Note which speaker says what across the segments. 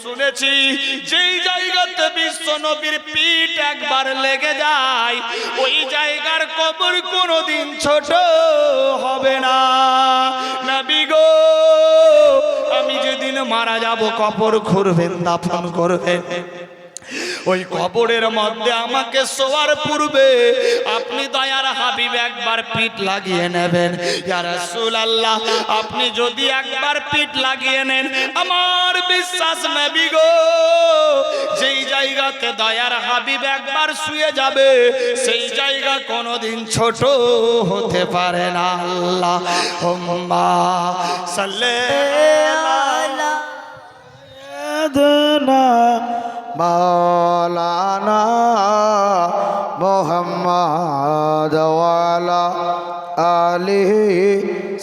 Speaker 1: শুনেছি যেই জায়গাতে বিশ্ব নবীর পিঠ একবার লেগে যায় ওই জায়গার কবর কোনোদিন ছোট হবে না। নবী গো, আমি যেদিন মারা যাব কবর খুঁড়বেন, দাফন করবেন, ওই কবরের মধ্যে আমাকে শোয়ার পূর্বে আপনি দয়ার হাবিব একবার পিঠ লাগিয়ে নেবেন। ইয়া রাসূলুল্লাহ, আপনি যদি একবার পিঠ লাগিয়ে নেন, আমার বিশ্বাস নবী গো, যেই জায়গাতে দয়ার হাবিব একবার শুয়ে যাবে সেই জায়গা কোনোদিন ছোট হতে পারে না। আল্লাহুম্মা সাল্লি আলা সাইয়্যিদিনা
Speaker 2: মাওলানা মুহাম্মদ ওয়ালা আলিহি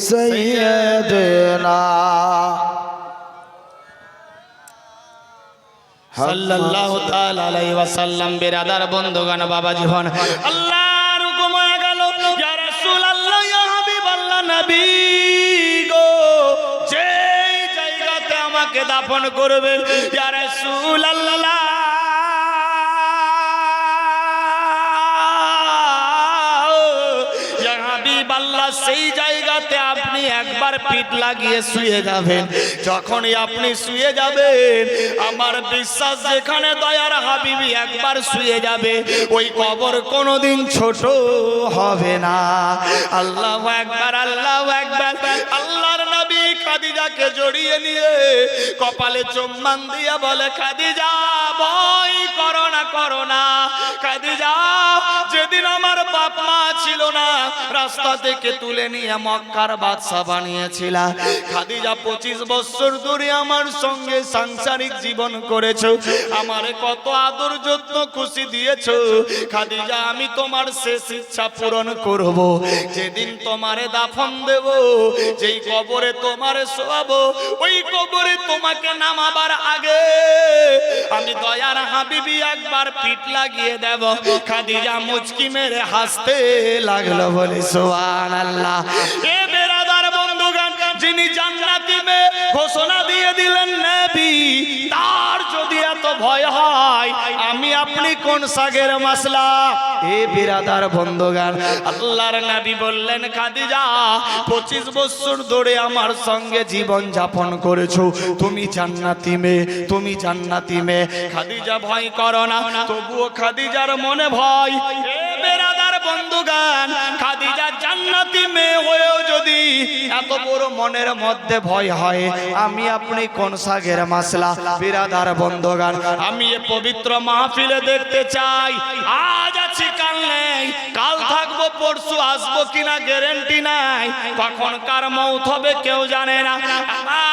Speaker 2: সাইয়্যিদিনা
Speaker 1: সাল্লাল্লাহু তাআলা আলাইহি ওয়াসাল্লাম। বিরাদার বন্ধুগণ, বাবা জীবন আল্লাহর হুকুম হয়ে গেল, ইয়া রাসূলুল্লাহ, ইয়া হাবিবাল্লাহ, নবী গো, যেই জায়গাতে আমাকে দাফন করবেন ইয়া রাসূলুল্লাহ, ইয়া হাবিবাল্লাহ, সেই জায়গাতে আপনি একবার পিঠ লাগিয়ে শুয়ে যাবেন। যখনই আপনি শুয়ে যাবেন, আমার বিশ্বাস যেখানে দয়ার হাবিবি একবার শুয়ে যাবে ওই কবর কোনোদিন ছোট হবে না। আল্লাহু আকবার, আল্লাহু আকবার। আল্লাহর নবী খাদিজাকে জড়িয়ে নিয়ে কপালে চুম্বন দিয়ে বলে, খাদিজা ভয় করো না, করো না খাদিজা, যেদিন আমার বাপ মা ছিল না রাস্তা থেকে তুলে নিয়ে মক্কার বাদশা বানিয়েছিল, খাদিজা 25 বছর ধরে আমার সঙ্গে সাংসারিক জীবন করেছো, আমারে কত আদর যত্ন খুশি দিয়েছো, খাদিজা আমি তোমার শেষ ইচ্ছা পূরণ করব। যেদিন তোমারে দাফন দেব, যেই কবরে তোমারে শোয়াবো, ওই কবরে তোমাকে নামাবার আগে আমি দয়ার হাবিবি একবার পিঠ লাগিয়ে দেব। খাদিজা মুচকি মেরে হাসতে লাগলো, বলে সুবহানাল্লাহ। এ বেরাদার বন্ধুগণ, যিনি জান্নাতি মেয়ে ঘোষণা দিয়ে দিলেন নবী, তার যদি এত ভয় হয় আমি আপনি কোন সাগের মাসলা? এ বিরাদার বন্ধুগণ, আল্লাহর নবী বললেন, খাদিজা 25 বছর ধরে আমার সঙ্গে জীবন যাপন করেছো, তুমি জান্নাতি মেয়ে, তুমি জান্নাতি মেয়ে। খাদিজা ভয় করো না, তবুও খাদিজার মনে ভয়। এ বেরাদার বন্ধুগণ, খাদিজা জান্নাতি মেয়ে হয়েও যদি এত বড় মনের মধ্যে ভয় হয় আমি আপনি কোন সাগের মাসলা? বিরাদার বন্ধুগণ, আমি এ পবিত্র মাহফিলে দেখতে চাই, আজ আছি কাল নেই, কাল থাকবো পরশু আসবো কিনা গ্যারান্টি নাই, কখন কার মৌত হবে কেউ জানে না।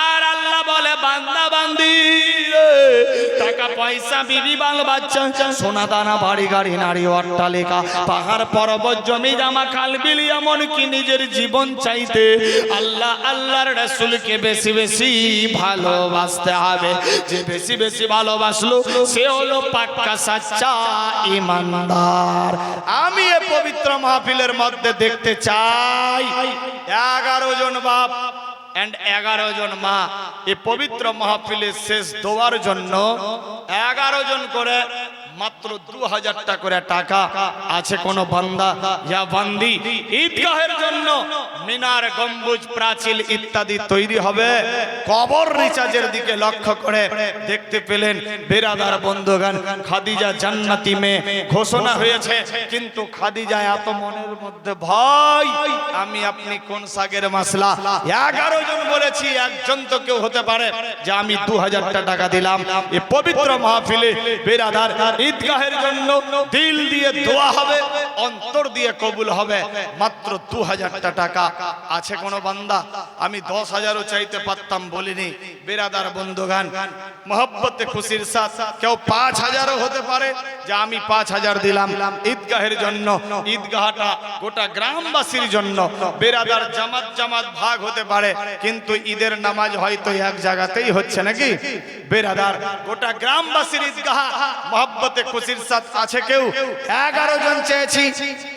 Speaker 1: আর আল্লাহ বলে, বান্দা বান্দি, টাকা পয়সা বিবি বাল বাচ্চা সোনা দানা বাড়ি গাড়ি নারী অট্টালিকা পাহাড় পর্বত জমি জামা খাল বিল এমনকি নিজের জীবন চাইতে আল্লাহ আল্লাহর রাসূলকে বেশি বেশি ভালোবাসতে হবে। যে বেশি বেশি ভালোবাসলো সে হলো পাক্কা সাচ্চা ঈমানদার। আমি এই পবিত্র মাহফিলের মধ্যে দেখতে চাই 11 জন বাপ এন্ড 11 জন মা এই পবিত্র মাহফিলের শেষ দোয়ার জন্য 11 জন করে মাত্র 2000 টাকা করে টাকা আছে কোন বান্দা ইয়া বান্দি ঈদগাহের জন্য মিনার গম্বুজ প্রাচীর ইত্যাদি তৈরি হবে, কবর রিচার্জের দিকে লক্ষ্য করে দেখতে পেলেন বিরাদার বন্ধুগণ, খাদিজা জান্নাতি মেয়ে ঘোষণা হয়েছে, কিন্তু খাদিজা এত মনের মধ্যে ভয়, আমি আপনি কোন সাগের মাসলা? 11 জন বলেছি, একজন তো কেউ হতে পারে যে আমি 2000 টাকা দিলাম এই পবিত্র মাহফিলে বিরাদার ঈদগাহের জন্য দিল দিয়ে দোয়া হবে, অন্তর দিয়ে কবুল হবে। মাত্র 2000 টাকা আছে কোন বান্দা? আমি 10,000ও চাইতে পারতাম, বলিনি। বিরাদার বন্ধুগান, মহব্বতে খুশির সাথে কেউ 5000ও হতে পারে যে আমি 5000 দিলাম ঈদগাহের জন্য। ঈদগাহটা গোটা গ্রামবাসীর জন্য, বিরাদার জামাত জামাত ভাগ হতে পারে, কিন্তু ঈদের নামাজ হয়তো এক জায়গাতেই হচ্ছে নাকি? বিরাদার গোটা গ্রামবাসীর ঈদগাহ মহব্বতে খুশির সাথে আছে কেউ? 11 জন চেয়েছি,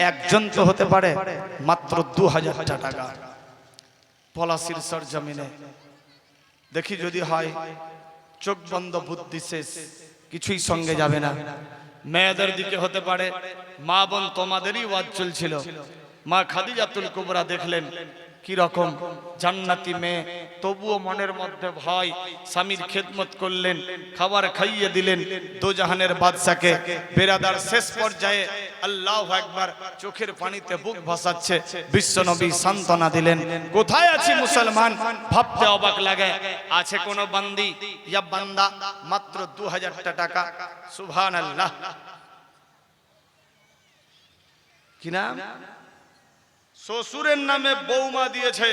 Speaker 1: একজন তো হতে পারে। মাত্র 2000 টাকা পলাশির সরজমিনে দেখি যদি হয় চোখ বন্ধ, বুদ্ধি শেষ, কিছুই সঙ্গে যাবে না। মেয়েদের দিকে হতে পারে, মা বোন তোমাদেরই ওয়াজ চলছিল, মা খাদিজাতুল কুবরা দেখলেন কি রকম জান্নাতি মেয়ে, তবুও মনের মধ্যে ভয়। স্বামীর খেদমত করলেন, খাবার খাইয়ে দিলেন দোজাহানের বাদশাকে। বেরাদার শেষ পর্যায়ে আল্লাহু আকবার, চোখের পানিতে বুক ভাসাচ্ছে, বিশ্বনবী সান্ত্বনা দিলেন। কোথায় আছি মুসলমান, ভাবতে অবাক লাগে। আছে কোন বান্দি ইয়া বান্দা, মাত্র 2000 টাকা। সুবহানাল্লাহ। কি নাম? শ্বশুরের নামে বৌমা দিয়েছে,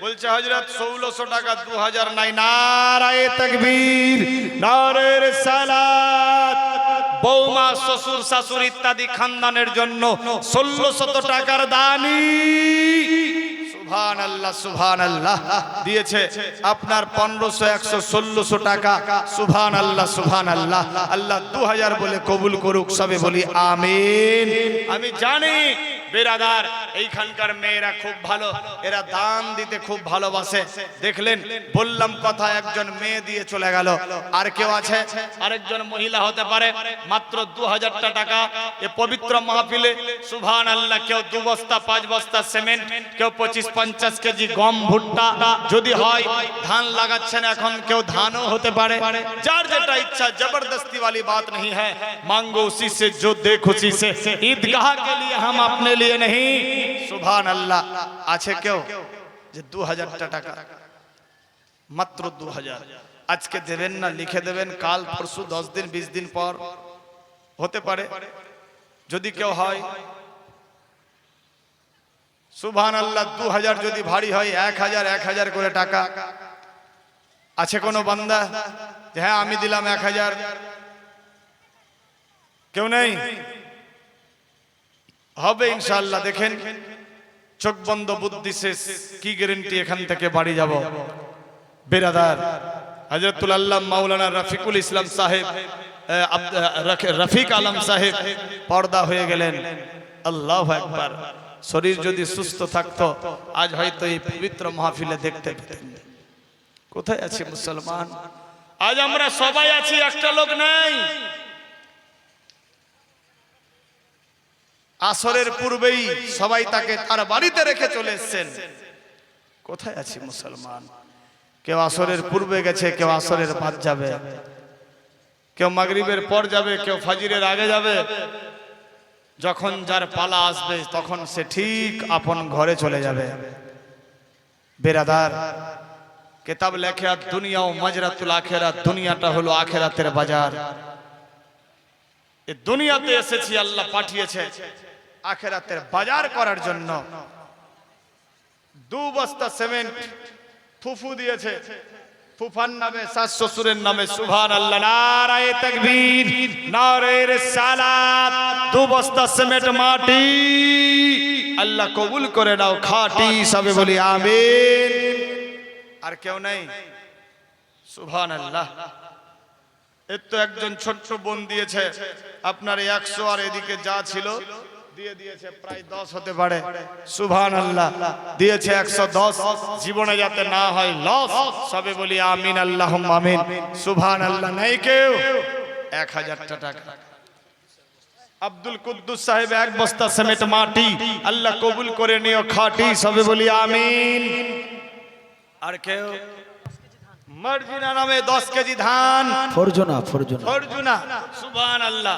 Speaker 1: বলছে হযরত 1600 টাকা, 2000 নাই। নারায়ে তাকবীর, নারে রিসালাত। বৌমা, শ্বশুর, শাশুড়ি ইত্যাদি খানদানের জন্য 1600 টাকার দানি। সুবহানাল্লাহ, সুবহানাল্লাহ। দিয়েছে আপনার 1500, 100, 1600 টাকা। সুবহানাল্লাহ, সুবহানাল্লাহ। আল্লাহ 2000 বলে কবুল করুক, সবে বলি আমিন। আমি জানি বেরাদার এইখানকার মেয়েরা খুব ভালো, এরা দান দিতে খুব ভালোবাসে। দেখলেন, বললাম কথা, একজন মেয়ে দিয়ে চলে গেল। আর কেউ আছে, আরেকজন মহিলা হতে পারে, মাত্র 2000 টাকা। এ পবিত্র মাহফিলে সুবহানাল্লাহ, কেউ 2 বস্তা 5 বস্তা সিমেন্ট, কেউ 25-50 কেজি গম ভুট্টা, যদি হয় ধান লাগাচ্ছেন এখন, কেউ ধানও হতে পারে। যার যেটা ইচ্ছা, জবরदस्ती वाली बात नहीं है, मांगो उसी से जो दे खुशी से, ईदगाह के लिए हम अपने लिए नहीं। সুবহান আল্লাহ। আছে কেউ যে 2000 টাকা, মাত্র 2000, আজকে দেবেন না, লিখে দেবেন, কাল পরশু 10 দিন 20 দিন পর হতে পারে। যদি কেউ হয়, সুবহান আল্লাহ, 2000 যদি ভারী হয়, 1000 করে টাকা। আছে কোনো বান্দা যে হ্যাঁ আমি দিলাম 1000? কেউ নেই? হবে ইনশাআল্লাহ। দেখেন, চোখ বন্ধ, বুদ্ধি শেষ, কি গ্যারান্টি এখান থেকে বাড়ি যাব। বেরাদার, হযরতুল আল্লাহ মাওলানা রফিকুল ইসলাম সাহেব, রফিক আলম সাহেব পর্দা হয়ে গেলেন। আল্লাহু আকবার। শরীর যদি সুস্থ থাকতো, আজ হয়তো এই পবিত্র মাহফিলে দেখতে পেতেন। কোথায় আছে মুসলমান? আজ আমরা সবাই আছি, একটা লোক নাই। আসরের পূর্বেই সবাই তাকে তার বাড়িতে রেখে চলে এসেছেন। কোথায় আছি মুসলমান? কেউ আসরের পূর্বে গেছে, কেউ আসরের বাদ যাবে, কেউ মাগরিবের পর যাবে, কেউ ফজরের আগে যাবে। যখন যার পালা আসবে তখন সে ঠিক আপন ঘরে চলে যাবে। বেরাদার, কিতাব লেখে আর দুনিয়া ও মাজরাতুল আখিরাত, দুনিয়াটা হলো আখিরাতের বাজার। এই দুনিয়াতে এসেছি, আল্লাহ পাঠিয়েছে আখিরাতের বাজার করার জন্য। 2 বস্তা সিমেন্ট ফুফু দিয়েছে, ফুফার নামে, শাশ শ্বশুরের নামে। সুবহানাল্লাহ, নারায়ে তাকবীর, নারে রিসালাত। 2 বস্তা সিমেন্ট মাটি, আল্লাহ কবুল করে নাও, খাঁটি, সবে বলি আমিন। আর কেউ নেই? সুবহানাল্লাহ। এর তো একজন ছোট্ট বোন দিয়েছে আপনার 100, আর এদিকে যা ছিল দিয়ে দিয়েছে, প্রায় 10 হতে পারে। সুবহানাল্লাহ, দিয়েছে 110। জীবনে যাতে না হয় লস, সবে বলি আমিন, আল্লাহুম্মা আমিন। সুবহানাল্লাহ। নেই কেউ? 1000 টাকা। আব্দুল কুদ্দুস সাহেব 1 বস্তা সিমেন্ট মাটি, আল্লাহ কবুল করে নিও, খাঁটি, সবে বলি আমিন। আর কেউ? মার্জিনা নামে 10 কেজি ধান। ফরজুনা। সুবহানাল্লাহ,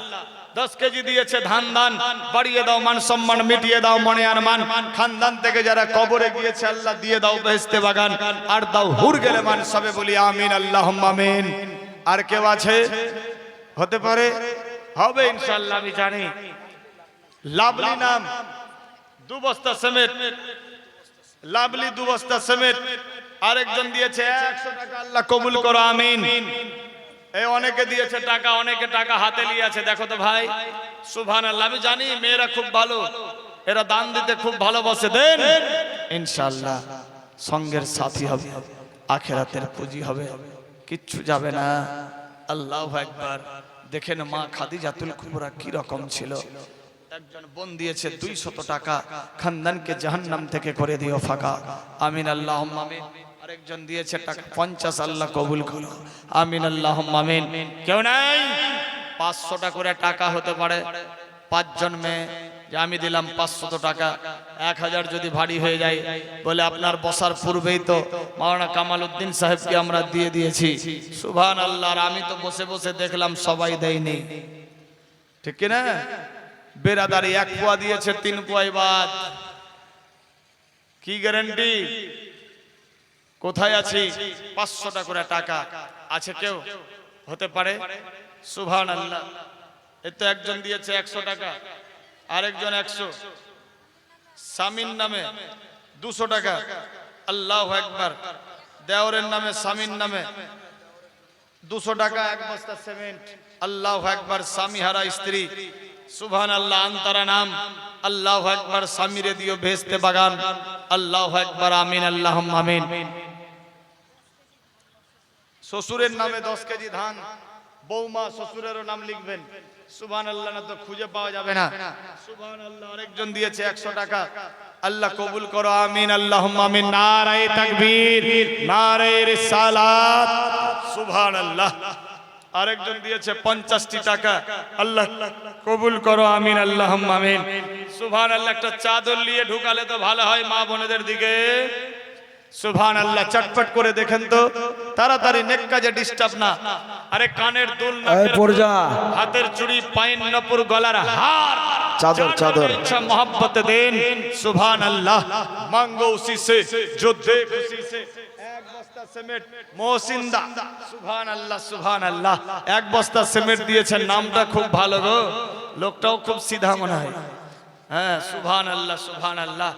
Speaker 1: 10 কেজি দিয়েছে ধান। দান বাড়িয়ে দাও, মান সম্মান মিটিয়ে দাও, মনে আর মান। খানদান থেকে যারা কবরে গিয়েছে, আল্লাহ দিয়ে দাও বেহেশতে বাগান, আর দাও হুর গেলে মান, সবে বলি আমিন, আল্লাহুম্মা আমিন। আর কেউ আছে? হতে পারে, হবে ইনশাআল্লাহ, আমি জানি। লাভলি নাম, 2 বস্তা সিমেন্ট। লাভলি 2 বস্তা সিমেন্ট। আরেকজন দিয়েছে 100 টাকা, আল্লাহ কবুল করো, আমিন। এই অনেকে দিয়েছে টাকা, অনেকে টাকা হাতে নিয়ে আছে। দেখো তো ভাই, সুবহানাল্লাহ। আমি জানি মেয়েরা খুব ভালো, এরা দান দিতে খুব ভালোবাসে। দেন ইনশাআল্লাহ, সঙ্গের সাথী হবে, আখিরাতের পুঁজি হবে, কিচ্ছু যাবে না। আল্লাহু আকবার। দেখেন মা খাদিজাতুল কুবরা কি রকম ছিল। একজন বোন দিয়েছে 200 টাকা, খানদানকে জাহান্নাম থেকে করে দিও ফাঁকা, আমিন, আল্লাহুম্মা আমিন। আরেকজন দিয়েছে টাকা 50, আল্লাহ কবুল করো, আমিন আল্লাহুম্মা আমিন। কেউ নাই 500টা করে টাকা হতে পারে, 5 জন মেয়ে, যে আমি দিলাম 500 টাকা, 1000 যদি ভারী হয়ে যায়, বলে আপনার বসার পূর্বেই তো মাওলানা কামাল উদ্দিন সাহেবকে আমরা দিয়ে দিয়েছি, সুবহানাল্লাহ। আর আমি তো বসে বসে দেখলাম সবাই দেয়নি, ঠিক কি না? বেরাদারি 1 পোয়া দিয়েছে, 3 পোয়াই বাদ, কি গ্যারান্টি? কোথায় আছি? 500টা করে টাকা আছে, কেউ হতে পারে, সুবহানাল্লাহ। এই তো একজন দিয়েছে 100 টাকা, আরেকজন 100, সামিন নামে 200 টাকা, আল্লাহু আকবার। দেওরের নামে, সামিন নামে 200 টাকা, 1 বস্তা সিমেন্ট, আল্লাহু আকবার। স্বামীহারা স্ত্রী, সুবহানাল্লাহ। আন্তারা নাম, আল্লাহু আকবার। স্বামীরে দিও ভেস্তে বাগান, আল্লাহু আকবার, আমিন আল্লাহুম্মা আমিন। শ্বশুরের নামে 10 কেজি ধান, বৌমা শ্বশুরেরও নাম লিখবেন, সুবহানাল্লাহ, না তো খুঁজে পাওয়া যাবে না, সুবহানাল্লাহ। আরেকজন দিয়েছে 100 টাকা, আল্লাহ কবুল করো, আমিন আল্লাহুম্মা আমিন। নারায়ে তাকবীর, নারায়ে রিসালাত, সুবহানাল্লাহ। আরেকজন দিয়েছে 50টি টাকা, আল্লাহ কবুল করো, আমিন আল্লাহুম্মা আমিন, সুবহানাল্লাহ। একটা চাদর নিয়ে ঢুকালে তো ভালো হয় মা বোনেদের দিকে, সুবহানাল্লাহ। চটপট করে দেখেন তো, তাড়াতাড়ি, নেক কাজে ডিস্টার্ব না। আরে কানের দুল, হাতের চুড়ি, পায়ের নপুর, গলার হার,
Speaker 2: চাদর চাদর
Speaker 1: अच्छा मोहब्बत देन, सुभान-अल्लाह। मांगो उसी से जो दे खुशी से, एक बस्ता सिमेंट मोहसिंदा, सुभान-अल्लाह, सुभान-अल्लाह। एक बस्ता सिमेंट দিয়েছেন, নামটা খুব ভালো গো, লোকটাও খুব সিধা মনে হয়, হ্যাঁ, সুবহানাল্লাহ, সুবহানাল্লাহ।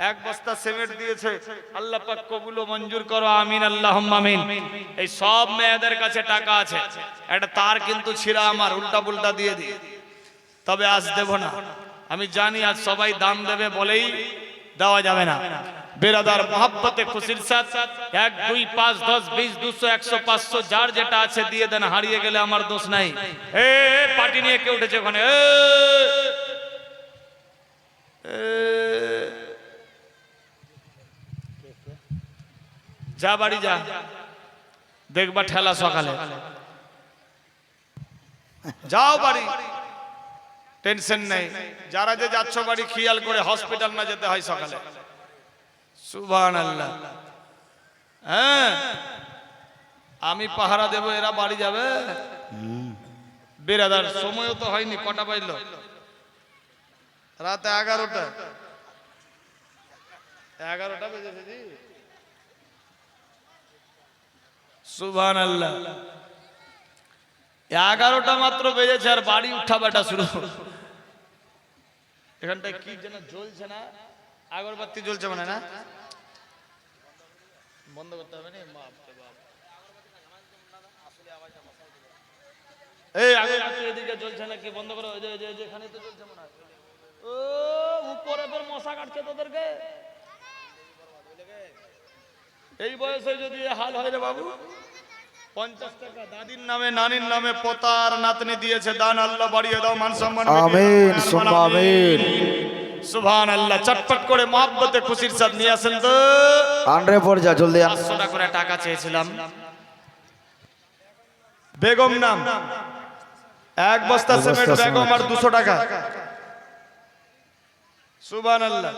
Speaker 1: 1 বস্তা সিমেন্ট দিয়েছে, আল্লাহ পাক কবুল ও মঞ্জুর করো, আমিন আল্লাহুম্মা আমিন। এই সব মেয়েদের কাছে টাকা আছে, একটা তার কিন্তু ছিঁড়া আমার, উল্টা পুল্টা দিয়ে দিই, তবে আজ দেব না। আমি জানি আজ সবাই দাম দেবে বলেই দেওয়া যাবে না। বেরাদার মোহাব্বতে খুশির সাথে 1, 2, 5, 10, 20, 200, 100, 500 যার যেটা আছে দিয়ে দেন, হারিয়ে গেলে আমার দোষ নাই। এ পার্টি নিয়ে কে উঠেছে ওখানে? যা বাড়ি যা, দেখবা ঠেলা সকালে, যাও বাড়ি, টেনশন নেই। যারা যে যাচ্ছ বাড়ি খেয়াল করে, হসপিটাল না যেতে হয় সকালে, সুবহানাল্লাহ। হ্যাঁ, আমি পাহারা দেব, এরা বাড়ি যাবে। বেরাদার সময়ও তো হয়নি, কটা বাজল? রাত 11টা, 11টা বেজেছে জি, সুবহানাল্লাহ। 11টা মাত্র বেজেছে আর বাড়ি উঠাবাটা শুরু। এখানটায় কি যেন জ্বলছে না, আগরবাতি জ্বলছে মানে না, বন্ধ করতে হবে না। এই আগরবাতি এদিকে জ্বলছে না, কি বন্ধ করো, যেখানে তো জ্বলছে মনে হয়। ও উপরে পর মশা কাটছে তোদেরকে, এই বয়সে যদি হাল হয় রে বাবু। 50 টাকা দাদির নামে, নানির নামে, পোতার নাতনি দিয়েছে দান, আল্লাহ বাড়িয়ে দাও, মান সম্মান,
Speaker 2: আমিন সুম্মা আমিন,
Speaker 1: সুবহানাল্লাহ। চটপট করে মহব্বতে খুশির সাথে নিয়ে আসেন তো।
Speaker 2: আনরে পর যা, জলদি আন।
Speaker 1: 500 টাকা করে টাকা চেয়েছিলাম, বেগম নাম, 1 বস্তা সিমেন্ট, বেগম, আর 200 টাকা, সুবহানাল্লাহ।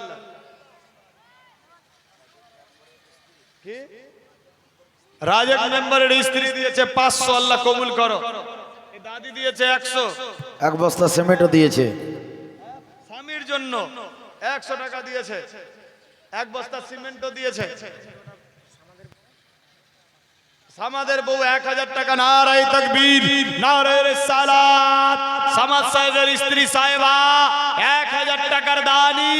Speaker 1: কি রাজেক মেম্বারের স্ত্রী দিয়েছে 500, আল্লাহ কবুল করো। এই দাদি দিয়েছে 100,
Speaker 2: 1 বস্তা সিমেন্টও দিয়েছে।
Speaker 1: স্বামীর জন্য 100 টাকা দিয়েছে, 1 বস্তা সিমেন্টও দিয়েছে। সামাদের বউ 1000 টাকা, নারায়ে তাকবীর, নারায়ে রিসালাত। সামাদ সাহেবের স্ত্রী সাহেবা 1000 টাকার দানি,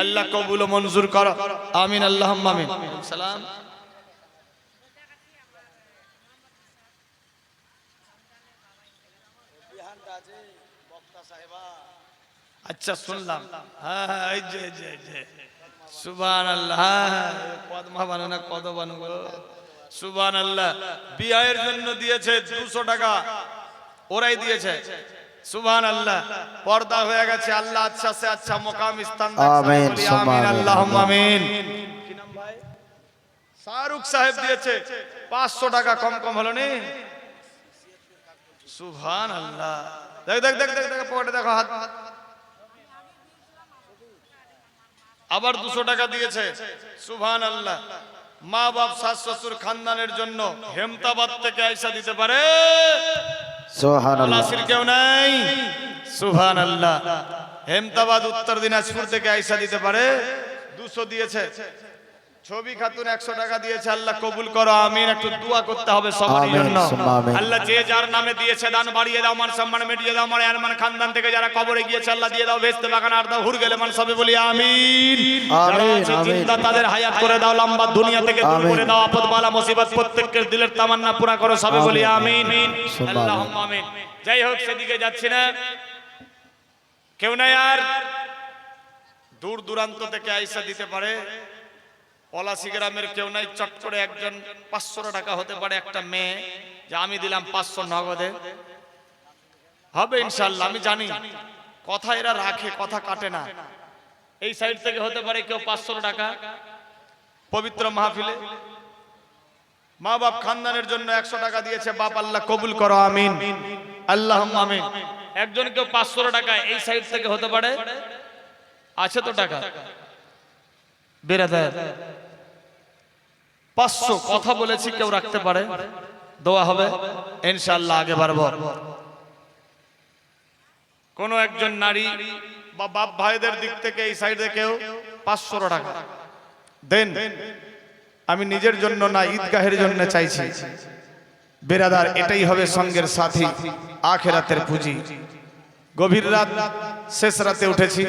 Speaker 1: আল্লাহ কবুল ও মঞ্জুর করো, আমিন আল্লাহুম্মা আমিন। সালাম। আচ্ছা শুনলাম, হ্যাঁ হ্যাঁ, এই যে সুবহানাল্লাহ, পদ্মা বানো না, কত বানো গো, সুবহানাল্লাহ। বিয়ের জন্য দিয়েছে 200 টাকা, ওরাই দিয়েছে, সুবহানাল্লাহ। পর্দা হয়ে গেছে, আল্লাহ আচ্ছা সে আচ্ছা মোকাম স্থান,
Speaker 2: আমিন
Speaker 1: আমিন আল্লাহুম্মা আমিন। কি নাম ভাই? শাহরুখ সাহেব দিয়েছে 500 টাকা, কম কম হলো নি? সুবহানাল্লাহ। দেখ দেখ দেখ দেখ দেখ পকেটে দেখো হাত। আবার 200 টাকা দিয়েছে। সুবহানাল্লাহ। মা বাপ শাশ শ্বশুর খানদানের জন্য হেমতাবাদ থেকে আইসা দিতে পারে?
Speaker 2: সুবহানাল্লাহ।
Speaker 1: পলাশির কেউ নাই? সুবহানাল্লাহ। হেমতাবাদ উত্তর দিনাজপুর থেকে আইসা দিতে পারে? 200 দিয়েছে। ছবি খাতুন 100 টাকা দিয়েছে। আল্লাহ কবুল করো, আমিন। একটু দোয়া করতে হবে সবার
Speaker 2: আমিন,
Speaker 1: জন্য।
Speaker 2: সুম্মা আমিন।
Speaker 1: আল্লাহ যে যার নামে দিয়েছে দান বাড়িয়ে দাও, মান সম্মান মিটিয়ে দাও। মানে আরমান খানদান থেকে যারা কবরে গিয়েছে আল্লাহ দিয়ে দাও, বেহেশতে বাগান আর দাও, হুর গেলে মান সবে বলি আমিন। যারা
Speaker 2: আমিন,
Speaker 1: আছে
Speaker 2: আমিন।
Speaker 1: জিন্দা তাদের হায়াত করে দাও, লম্বা দুনিয়া থেকে দূর
Speaker 2: আমিন।
Speaker 1: করে দাও, আপদ বালা মুসিবত প্রত্যেকের দিলের তামান্না পুরা করো, সবে বলি আমিন।
Speaker 2: সুম্মা আমিন।
Speaker 1: আল্লাহুম্মা আমিন। যাই হোক, সেদিকে যাচ্ছি না। কেউ নাই আর দূর দূরান্ত থেকে আইসা দিতে পারে? পলাশী গ্রামের কেউ নাই? চট করে একজন 500 টাকা হতে পারে, একটা মেয়ে, যে আমি দিলাম 500 নগদে। হবে ইনশাআল্লাহ, আমি জানি কথা এরা রাখে, কথা কাটে না। এই সাইড থেকে হতে পারে কেউ 500 টাকা পবিত্র মাহফিলে। মা বাপ খানদানের জন্য 100 টাকা দিয়েছে। বাপ আল্লাহ কবুল করো, আমিন। আল্লাহুম্মা আমিন। একজন কেউ 500 টাকা এই সাইড থেকে হতে পারে? আছে তো টাকা? বেরাদার 500 কথা বলেছি, কেউ রাখতে পারে? দোয়া হবে ইনশাআল্লাহ, আগে বাড়বো। কোন একজন নারী বা বাপ ভাইদের দিক থেকে এই সাইডে কেউ 500 টাকা দেন। আমি নিজের জন্য না, ঈদগাহের জন্য চাইছি। বেরাদার, এটাই হবে সঙ্গের সাথী, আখিরাতের পুঁজি। গভীর রাত, শেষ রাতে উঠেছি।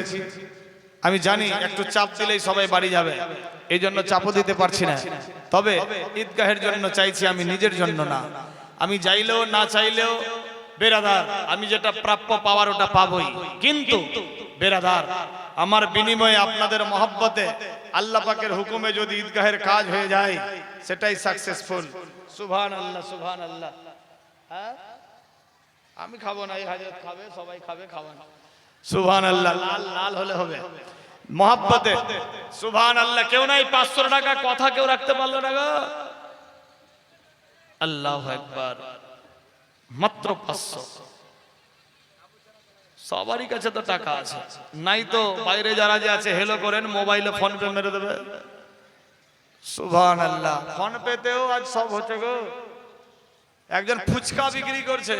Speaker 1: আমি জানি একটু চাপ দিলেই সবাই বাড়ি যাবে, এই জন্য চাপও দিতে পারছি না। তবে ঈদগাহের জন্য চাইছি, আমি নিজের জন্য না। আমি চাইলেও না চাইলেও বেরাদার, আমি যেটা প্রাপ্য পাওয়ার ওটা পাবই। কিন্তু বেরাদার, আমার বিনিময়ে আপনাদের মহব্বতে আল্লাহ পাকের হুকুমে যদি ঈদগাহের কাজ হয়ে যায়, সেটাই সাকসেসফুল। সুবহানাল্লাহ, সুবহানাল্লাহ। হ্যাঁ, আমি খাবো না, এই হাজত খাবে, সবাই খাবে, খাওয়া না। সুবহানাল্লাহ। লাল লাল হলে হবে মহব্বতে। সুবহানাল্লাহ। কেউ নাই 500 টাকা, কথা কেউ রাখতে পারলো না গো? আল্লাহু আকবার। মাত্র 500। সবারই কাছে তো টাকা আছে, নাই তো বাইরে যারা যে আছে হেলো করেন, মোবাইলে ফোন পে মেরে দেবে। সুবহানাল্লাহ। ফোন পেতেও আজ সব হচ্ছে গো। একজন ফুচকা বিক্রি করছে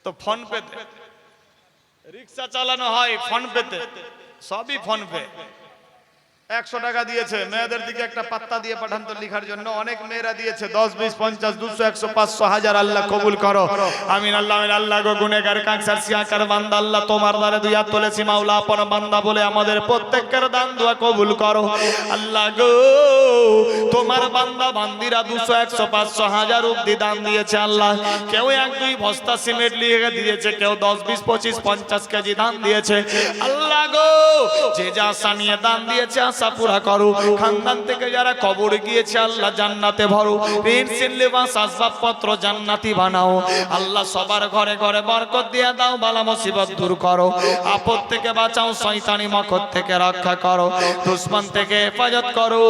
Speaker 1: তো ফোন পেতে, রিক্সা চালানো হয় ফোন পেতে, সবই ফোন পে। 100 টাকা দিয়েছে, মেয়েদের দিকে একটা পাত্তা দিয়ে পাঠান তো লিখার জন্য। অনেক মেয়েরা দিয়েছে 10, 20, 50, 200, 100, 500, 1000। আল্লাহ কবুল করো, আমিন। আল্লাহ আমিন। আল্লাহ গো গুনেগার কাঙ্গার সিয়াকার বান্দা, আল্লাহ তোমার দ্বারে দুই হাত তুলেছি মাওলা, আপন বান্দা বলে আমাদের প্রত্যেকের দান দোয়া কবুল করো। আল্লাহ গো, তোমার বান্দা বান্দিরা 200, 100, 500, 1000 অবধি দান দিয়েছে। আল্লাহ কেউ 1-2 বস্তা সিমেন্ট নিয়ে দিয়েছে, কেউ 10, 20, 25, 50 কেজি দান দিয়েছে। আল্লাহ গো, যে যা আশা নিয়ে দান দিয়েছে আশা পুরা করো। খানদান থেকে যারা কবরে গিয়েছে আল্লাহ জান্নাতে ভরো, ঋণ সিন লিবাস আসবাবপত্র জান্নাতি বানাও। আল্লাহ সবার ঘরে ঘরে বরকত দিয়ে দাও, বালা মুসিবত দূর করো, আপদ থেকে বাঁচাও, শয়তানি মকর থেকে রক্ষা করো, দুশমন থেকে হেফাজত করো।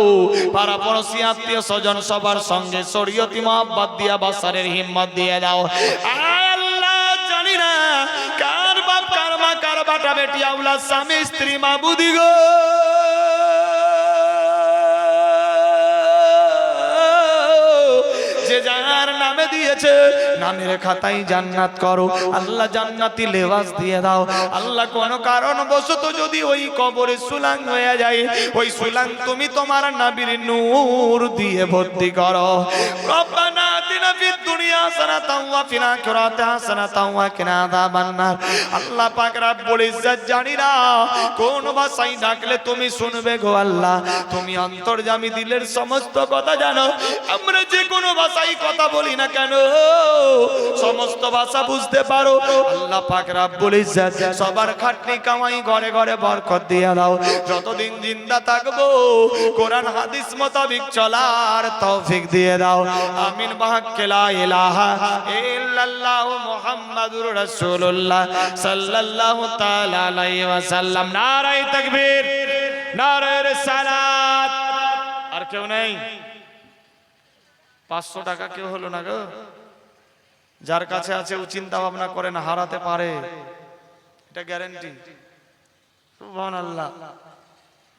Speaker 1: পাড়া পড়শি আত্মীয় স্বজন সবার সঙ্গে শরীয়তি মহব্বত দিয়া বাসারের হিম্মত দিয়ে দাও। আল্লাহ জানি না কার বাপ কার মা কার বাটা বেটি আউলাদ স্বামী স্ত্রী মা বুদি গো, যে যার নামে দিয়েছে নামের খাতায় জান্নাত করো। আল্লাহ জান্নাতি লেবাস দিয়ে দাও। আল্লাহ কোন কারণ বশত যদি ওই কবরে সুলাং হয়ে যায়, ওই সুলাং তুমি তোমার নবীর নূর দিয়ে ভর্তি করো। রব্বানা আতিনা ফিদ দুনিয়া হাসানাতাও ওয়া ফিল আখিরাতি হাসানাতাও ওয়া কিনা আযাবান নার। আল্লাহ পাক রব্বুল ইজ্জত জানি না কোন ভাষায় ডাকলে তুমি শুনবে গো আল্লাহ, তুমি অন্তর্যামী দিলের সমস্ত কথা জানো। আমরা যে কোনো ভাষায় কথা বলি না কেন, সমস্ত ভাষা বুঝতে পারো। আল্লাহ পাক রব্বুল ইজ্জত সবার খাটনি কামাই ঘরে ঘরে বরকত দিয়ে দাও। যতদিন জিন্দা থাকবো কোরআন হাদিস মোতাবেক চলার তৌফিক দিয়ে দাও, আমিন। বাহাক্কে লা ইলাহা ইল্লাল্লাহু মুহাম্মাদুর রাসূলুল্লাহ সাল্লাল্লাহু তাআলা আলাইহি ওয়াসাল্লাম। নারায়ে তাকবীর, নারায়ে রিসালাত। আর কেউ নেই? 500 টাকা কেউ হলো না গো। যার কাছে আছে ও চিন্তা ভাবনা করে না, হারাতে পারে, এটা গ্যারান্টি। সুবহানাল্লাহ।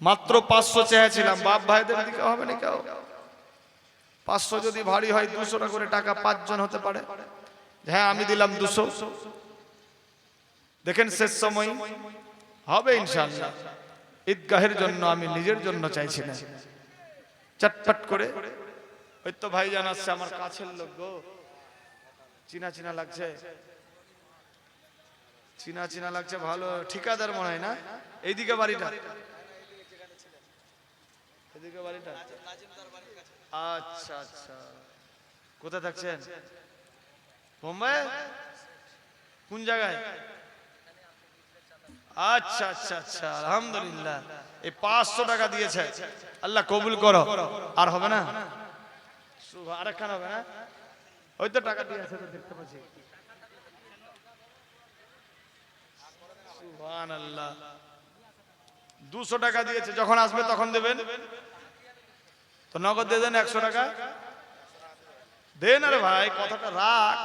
Speaker 1: মাত্র 500 চেয়েছিলাম, বাপ ভাইদের দিকে হবে না কেউ? 500 যদি ভারী হয় 200 টাকা করে টাকা 5 জন হতে পারে। হ্যাঁ আমি দিলাম 200। দেখেন শেষ সময় হবে ইনশাআল্লাহ। ঈদগাহের জন্য, আমি নিজের জন্য চাইছি না, চটপট করে। ওই তো ভাইজান আসছে, আমার কাছের লোক গো, চিনা চিনা লাগছে, চিনা চিনা লাগছে, ভালো ঠিকাদার মনে হয় না? এইদিকে বাড়িটা, এদিকে বাড়িটা। আচ্ছা আচ্ছা, কোথায় থাকছেন? মুম্বাই? কোন জায়গায়? আচ্ছা আচ্ছা আচ্ছা, আলহামদুলিল্লাহ। এই 500 টাকা দিয়েছে, আল্লাহ কবুল করো। আর হবে না? আরেকখান হবে না? ওই তো টাকা দিয়েছে, তো দেখতে পাচ্ছি। সুবহানাল্লাহ। 200 টাকা দিয়েছে, যখন আসবে তখন দেবেন তো। নগদ দিয়ে দেন 100 টাকা দেন। আরে ভাই কথাটা রাখ,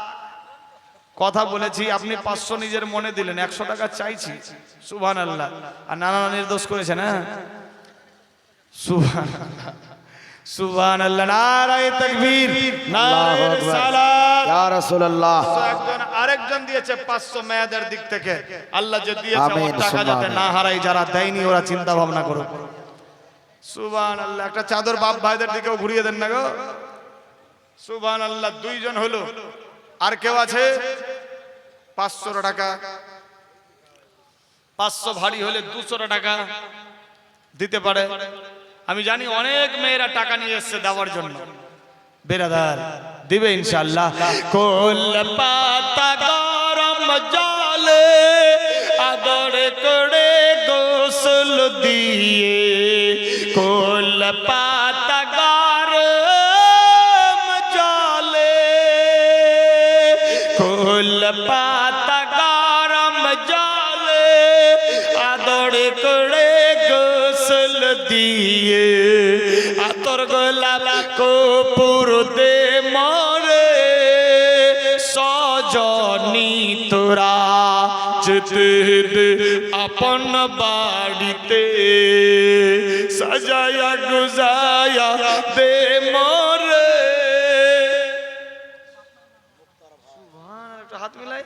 Speaker 1: কথা বলেছি, আপনি 500 নিজের মনে দিলেন, 100 টাকা চাইছি। সুবহানাল্লাহ। আর নানা নানির দোষ করেছে না? সুবহানাল্লাহ সুবহানাল্লাহ, নারায়ে তাকবীর, নারায়ে রিসালাত,
Speaker 2: ইয়া রাসূলুল্লাহ।
Speaker 1: একজন আরেকজন দিয়েছে 500 মেয়াদের দিক থেকে। আল্লাহ যে দিয়েছে
Speaker 2: আমিন,
Speaker 1: ওর টাকা যাতে না হারাই, যারা দেয়নি ওরা চিন্তা ভাবনা করুক। সুবহানাল্লাহ। একটা চাদর বাপ ভাইদের দিকেও ঘুরিয়ে দেন না গো। সুবহানাল্লাহ। 2 জন হলো, আর কেউ আছে? 500 টাকা। 500 ভারী হলে 200 টাকা দিতে পারে। আমি জানি অনেক মেয়েরা টাকা নিয়ে এসেছে দেওয়ার জন্য। বেরাদার দিবে ইনশাআল্লাহ। কোল পাতা গরম জলে আদর করে গোসল দিয়ে, কোল পাতা গরম জলে, কোল পাতা গরম জলে আদর করে গোসল দিয়ে, আতর গোলাপ কপুর দে মরে সজনী তোরা যেতে দে আপন বাড়িতে, সাজায়া গুজায়া দে মরে। একটা হাত মিলাই।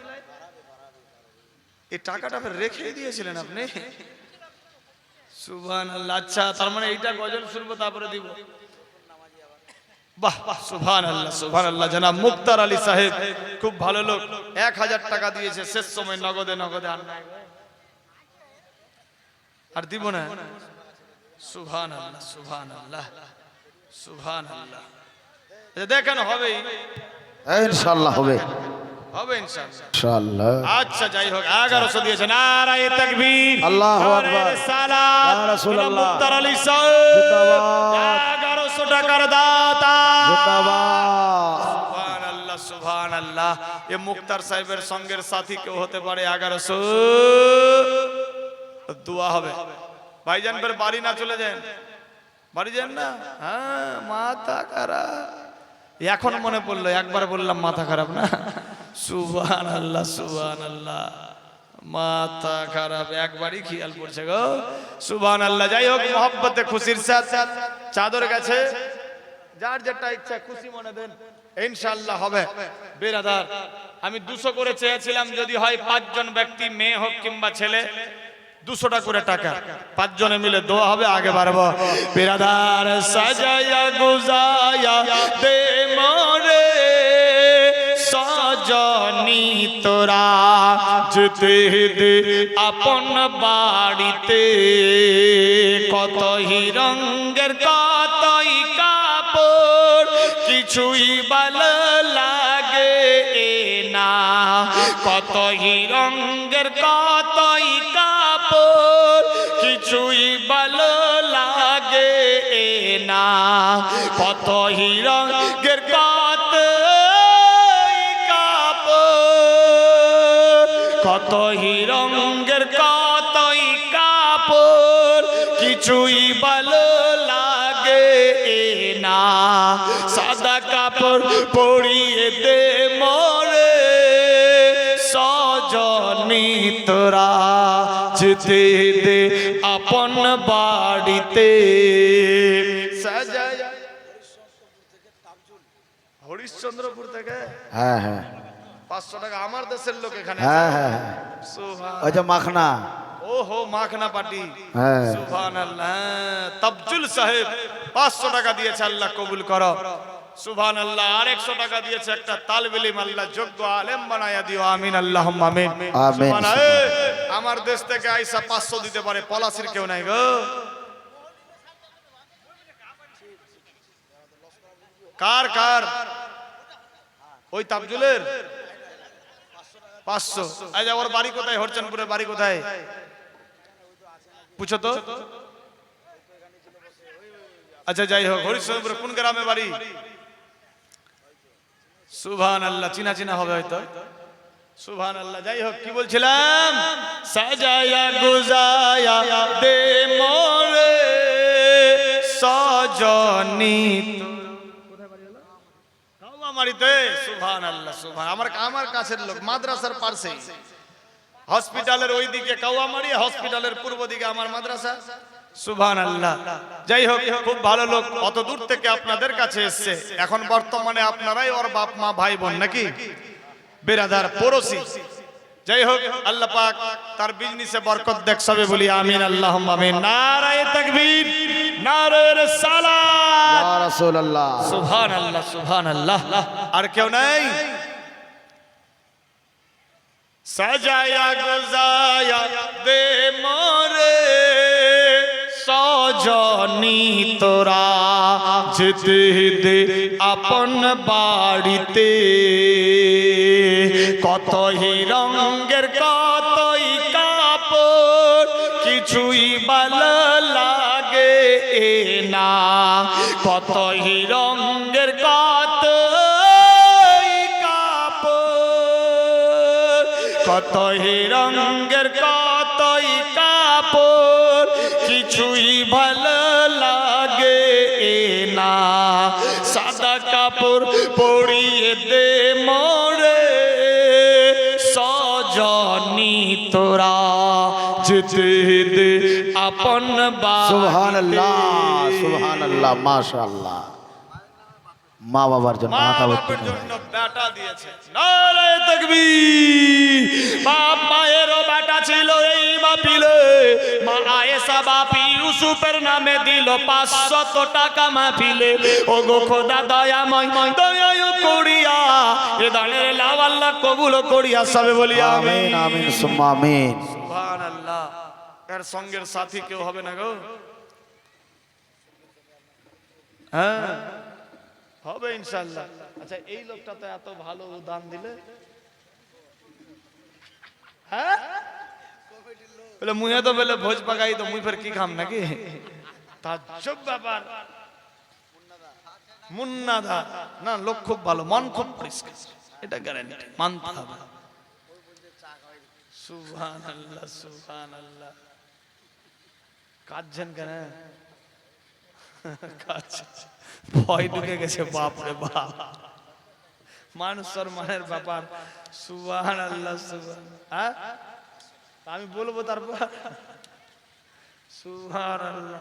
Speaker 1: এই টাকাটা রেখে দিয়েছিলেন আপনি? সুবহানাল্লাহ। আচ্ছা, তার মানে এইটা গজল শুনবো তারপরে দিব। বাহ বাহ, সুবহানাল্লাহ সুবহানাল্লাহ। জনাব মুক্তার আলী সাহেব খুব ভালো লোক, 1000 টাকা দিয়েছে শেষ সময় নগদে। নগদে আর দিব না। সুবহানাল্লাহ সুবহানাল্লাহ সুবহানাল্লাহ। দেখেন হবেই
Speaker 2: ইনশাআল্লাহ হবে,
Speaker 1: হবে ইনশাআল্লাহ
Speaker 2: ইনশাআল্লাহ।
Speaker 1: আচ্ছা যাই হোক, 1100 দিয়েছে। নারায়ে তাকবীর,
Speaker 2: আল্লাহু আকবার,
Speaker 1: সালাত,
Speaker 2: ইয়া রাসূলুল্লাহ।
Speaker 1: মুক্তার আলী সাহেব
Speaker 2: জিন্দাবাদ,
Speaker 1: 1100 টাকার দাতা।
Speaker 2: জিন্দাবাদ।
Speaker 1: সুবহানাল্লাহ সুবহানাল্লাহ। এ মুক্তার সাহেবের সঙ্গের সাথী কেউ হতে পারে। 1100 দোয়া হবে। ভাইজান ফের বাড়ি না চলে যান, বাড়ি যান না। হ্যাঁ, মাথা খারাপ। এখন মনে পড়লো, একবার বললাম মাথা খারাপ না। সুবহানাল্লাহ সুবহানাল্লাহ। মাথা খারাপ একবারই খেয়াল পড়ছে গো। সুবহানাল্লাহ। যাই হোক, মহব্বতে খুশির সাথে চাদর গেছে, যার যেটা ইচ্ছা খুশি মনে দেন, ইনশাআল্লাহ হবে। বেরাদার, আমি 200 করে চেয়েছিলাম, যদি হয় 5 জন ব্যক্তি, মেয়ে হোক কিংবা ছেলে, 200 টাকা করে টাকা, 5 জনে মিলে দোয়া হবে, আগে বাড়বো। বেরাদার সাজায়া গুজায়া দে মোরে সজনী তোরা যেতে দে আপন বাড়িতে, কতই রঙের কতই কাপড় কিছুই ভালো লাগে না, কতই রঙের কতই কাপড় কিছুই ভালো লাগে না, কতই রঙের কতই কাপড়, কতই রঙের কতই কাপড় কিছুই ভালো লাগে না, সাদা কাপড় কাপড় পরিয়ে দে মরে সজনী তোরা যেতে দে আপন বাড়িতে সাজায়া হরিশ্চন্দ্রপুর থেকে
Speaker 2: হ্যাঁ হ্যাঁ
Speaker 1: 500 টাকা আমার দেশের লোক এখানে
Speaker 2: হ্যাঁ হ্যাঁ
Speaker 1: সুবহান
Speaker 2: ওই যে মাখনা
Speaker 1: ওহো মাখনা পার্টি
Speaker 2: হ্যাঁ
Speaker 1: সুবহানাল্লাহ তাবজুল সাহেব 500 টাকা দিয়েছে আল্লাহ কবুল করো সুবহানাল্লাহ আর 100 টাকা দিয়েছে একটা তালিব ইলম আল্লাহ যোগ্য আলেম বানায়া দিও আমিন আল্লাহুম্মা আমিন
Speaker 2: আমিন।
Speaker 1: সুবহানাল্লাহ আমার দেশ থেকে আইসা 500 দিতে পারে পলাশির কেউ নাই গো কার কার ওই তাবজুলের 500 আজ ওর বাড়ি কোথায় হরচনপুরের বাড়ি কোথায় পুছো তো আচ্ছা যাই হোক হরিশ্চন্দ্রপুরে কোন গ্রামে বাড়ি সুবহানাল্লাহ চিনা চিনা হবে হয়তো সুবহানাল্লাহ যাই হোক কি বলছিলাম সাজায়া গুজায়া দে মোরে সজনী কাওয়ামারিতে সুবহানাল্লাহ সুবহান আমার কাছের লোক মাদ্রাসার পাশে হসপিটালের ওইদিকে কাওয়ামারি হসপিটালের পূর্ব দিকে আমার মাদ্রাসা সুবহানাল্লাহ যাই হোক খুব ভালো লোক অত দূর থেকে আপনাদের কাছে এসেছে এখন বর্তমানে আপনারাই ওর বাপ মা ভাই বোন নাকি বেরাদার পড়োশি যাই হোক আল্লাহ পাক তার বিজনেসে বরকত দেখাবে বলি আমিন আল্লাহুম্মা আমিন নারায়ে তাকবীর নারায়ে রিসালাত
Speaker 2: ইয়া রাসূলুল্লাহ
Speaker 1: সুবহানাল্লাহ সুবহানাল্লাহ আর কেউ নাই সাজায়া গুজায়া দে মোরে সজনী তোরা যেতে দে আপন বাড়িতে কতই রঙের কতই কাপড় কিছুই ভালো লাগে না কতই রঙের কতই কাপড় কতই রঙের কতই কাপড় কিছুই ভালো লাগে না সাদা কাপড় পরিয়ে দে মোরে সজনী তোরা যেতে দে আপন বাড়িতে
Speaker 2: সুবহানাল্লাহ সুবহানাল্লাহ মাশাআল্লাহ মা বাবার জন্য
Speaker 1: মা
Speaker 2: মাথা
Speaker 1: বাবার জন্য বেটা দিয়েছে নারায়ে তাকবীর বাপ মায়েরও বেটা ছিল এই মাহফিলে মা আয়েশা বাপ ইউসুফের নামে দিল 500 টাকা মাহফিলে ও গো খোদা দয়াময় দয়ায় করিয়া এ দানের লাভ আল্লাহ কবুল করিয়া সবে বলি
Speaker 2: আমিন
Speaker 1: আমিন
Speaker 2: আমিন সুম্মা আমিন
Speaker 1: সুবহানাল্লাহ এর সঙ্গের সাথী কেউ হবে না গো হ্যাঁ হবে ইনশাআল্লাহ আচ্ছা এই লোকটা তো এত ভালো দান দিলে হ্যাঁ বলে মুহে তো বলে ভোজ পাকাই তো মুই ফের কি খাম নাকি তাজ্জব ব্যাপার মুন্নাদা না লোক খুব ভালো মন খুব পরিষ্কার এটা গ্যারান্টি মানতে হবে সুবহানাল্লাহ সুবহানাল্লাহ কাঁদছেন কেন কাঁদছেন ভয় ঢুকে গেছে বাপ রে বাপ মানুষ সম্মানের ব্যাপার সুবহানাল্লাহ সুবহান হ্যাঁ আমি বলবো তারপর সুবহানাল্লাহ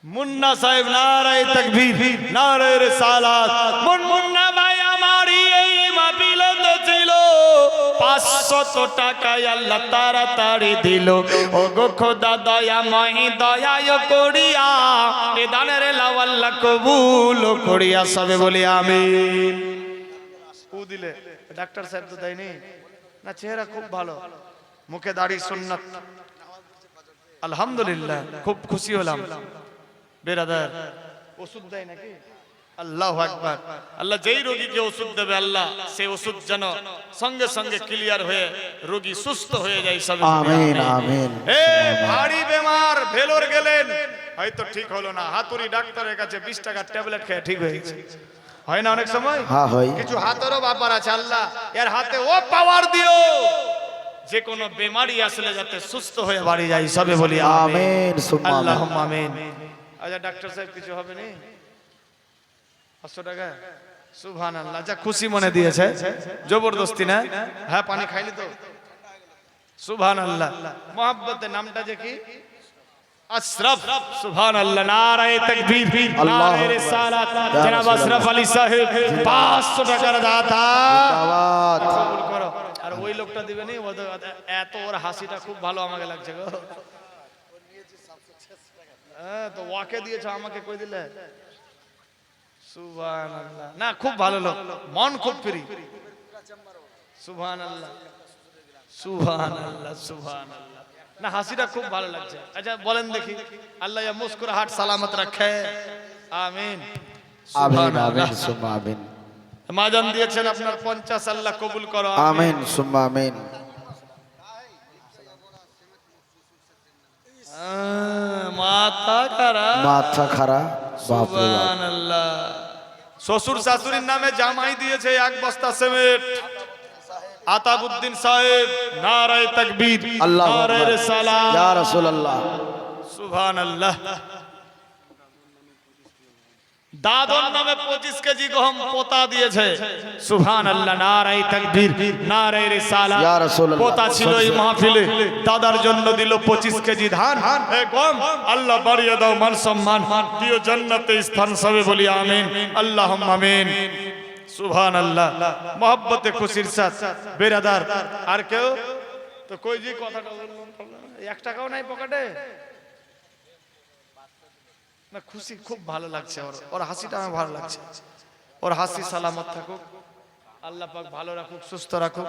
Speaker 1: মুন্না সাহেব নারায়ে তাকবীর নারায়ে রিসালাত মুন্না ভাই আমারই এই মাহফিলে ছিল 500 টাকায় আল্লাহ তাড়াতাড়ি দিল ও গো খোদা দয়াময় দয়ায় করিয়া এ দানের লাভ আল্লাহ কবুল করিয়া সবে বলি আমিন ও দিলে ডাক্তার সাহেব তো দেয়নি না চেহারা খুব ভালো মুখে দাড়ি সুন্নাত আলহামদুলিল্লাহ খুব খুশি হলাম বেরাদার ওষুধ দেয় নাকি আল্লাহু আকবার আল্লাহ যেই রোগীকে ওষুধ দেবে আল্লাহ সেই ওষুধ যেন সঙ্গে সঙ্গে ক্লিয়ার হয়ে রোগী সুস্থ হয়ে যায় সব
Speaker 2: আমিন আমিন
Speaker 1: এ ভারী বেমার ভেলোর গেলেন হয়তো ঠিক হলো না হাতুড়ি ডাক্তারের কাছে 20 টাকার ট্যাবলেট খেয়ে ঠিক হয়ে গেছে হয় না অনেক সময়
Speaker 2: হ্যাঁ হয়
Speaker 1: কিছু হাতেরও ব্যাপার আছে আল্লাহ এর হাতে ও পাওয়ার দিও যে কোনো বেমারি আসলে যাতে সুস্থ হয়ে বাড়ি যায় সবে বলি আমিন
Speaker 2: আমিন সুম্মা আমিন
Speaker 1: আল্লাহুম্মা আমিন আচ্ছা ডাক্তার সাহেব কিছু হবে না 500 টাকা সুবহানাল্লাহ, যা খুশি মনে দিয়েছে, জবরদস্তি না। হ্যাঁ পানি খাইলি তো? সুবহানাল্লাহ। মোহাব্বতে নামটা যে কি? আশরাফ। সুবহানাল্লাহ, নারায়ে তাকবীর, নারায়ে রিসালাত। জনাব আশরাফ আলী সাহেব 500 টাকার দাতা
Speaker 2: জিন্দাবাদ।
Speaker 1: কবুল করো। আর ওই লোকটা দিবে নি, এত ওর হাসিটা খুব ভালো আমাকে লাগছে গো। হ্যাঁ তো ওয়াকে দিয়েছো, আমাকে কই দিলে? সুবহানাল্লাহ, না খুব ভালো লোক, মন খুব ফ্রি। সুবহানাল্লাহ, সুবহানাল্লাহ, সুবহানাল্লাহ। না হাসিটা খুব ভালো লাগছে। আচ্ছা বলেন দেখি, আল্লাহ ইয়া মুস্কুরাহাট সালামত রাখে। আমিন,
Speaker 2: আমিন আমিন সুম্মা আমিন।
Speaker 1: মাজান দিয়েছেন আপনার 50, আল্লাহ কবুল করো।
Speaker 2: আমিন সুম্মা আমিন।
Speaker 1: মাথা খারাপ,
Speaker 2: মাথা খারা, বাপ রে বাপ।
Speaker 1: সুবহানাল্লাহ। শ্বশুর শাশুড়ির নামে জামাই দিয়েছে 1 বস্তা সিমেন্ট। আতাবউদ্দিন সাহেব, নারায়ে তাকবীর,
Speaker 2: আল্লাহু
Speaker 1: নারায়ে
Speaker 2: আকবার,
Speaker 1: রিসালাত।
Speaker 2: ইয়া রাসূলুল্লাহ।
Speaker 1: সুবহানাল্লাহ। দাদর নামে 25 কেজি গম পোতা দিয়েছে। সুবহানাল্লাহ, নারায়ে তাকবীর, নারায়ে রিসালাত।
Speaker 2: ইয়া রাসূলুল্লাহ।
Speaker 1: পোতা ছিল এই মাহফিলে, দাদার জন্য দিল 25 কেজি ধান। এ গম আল্লাহ বাড়িয়ে দাও, মান সম্মান দিও, জান্নাতে স্থান সবে বলি আমিন, আল্লাহুম্মা আমিন। সুবহানাল্লাহ। মোহাব্বতে খুশির সাথ বেরাদার। আর কেউ তো কই জি কথাটা বললাম, 1 টাকাও নাই পকেটে। না খুশি, খুব ভালো লাগছে ওর, ওর হাসিটা আমার ভালো লাগছে। ওর হাসি সালামত থাকুক, আল্লাহ পাক ভালো রাখুক, সুস্থ রাখুক।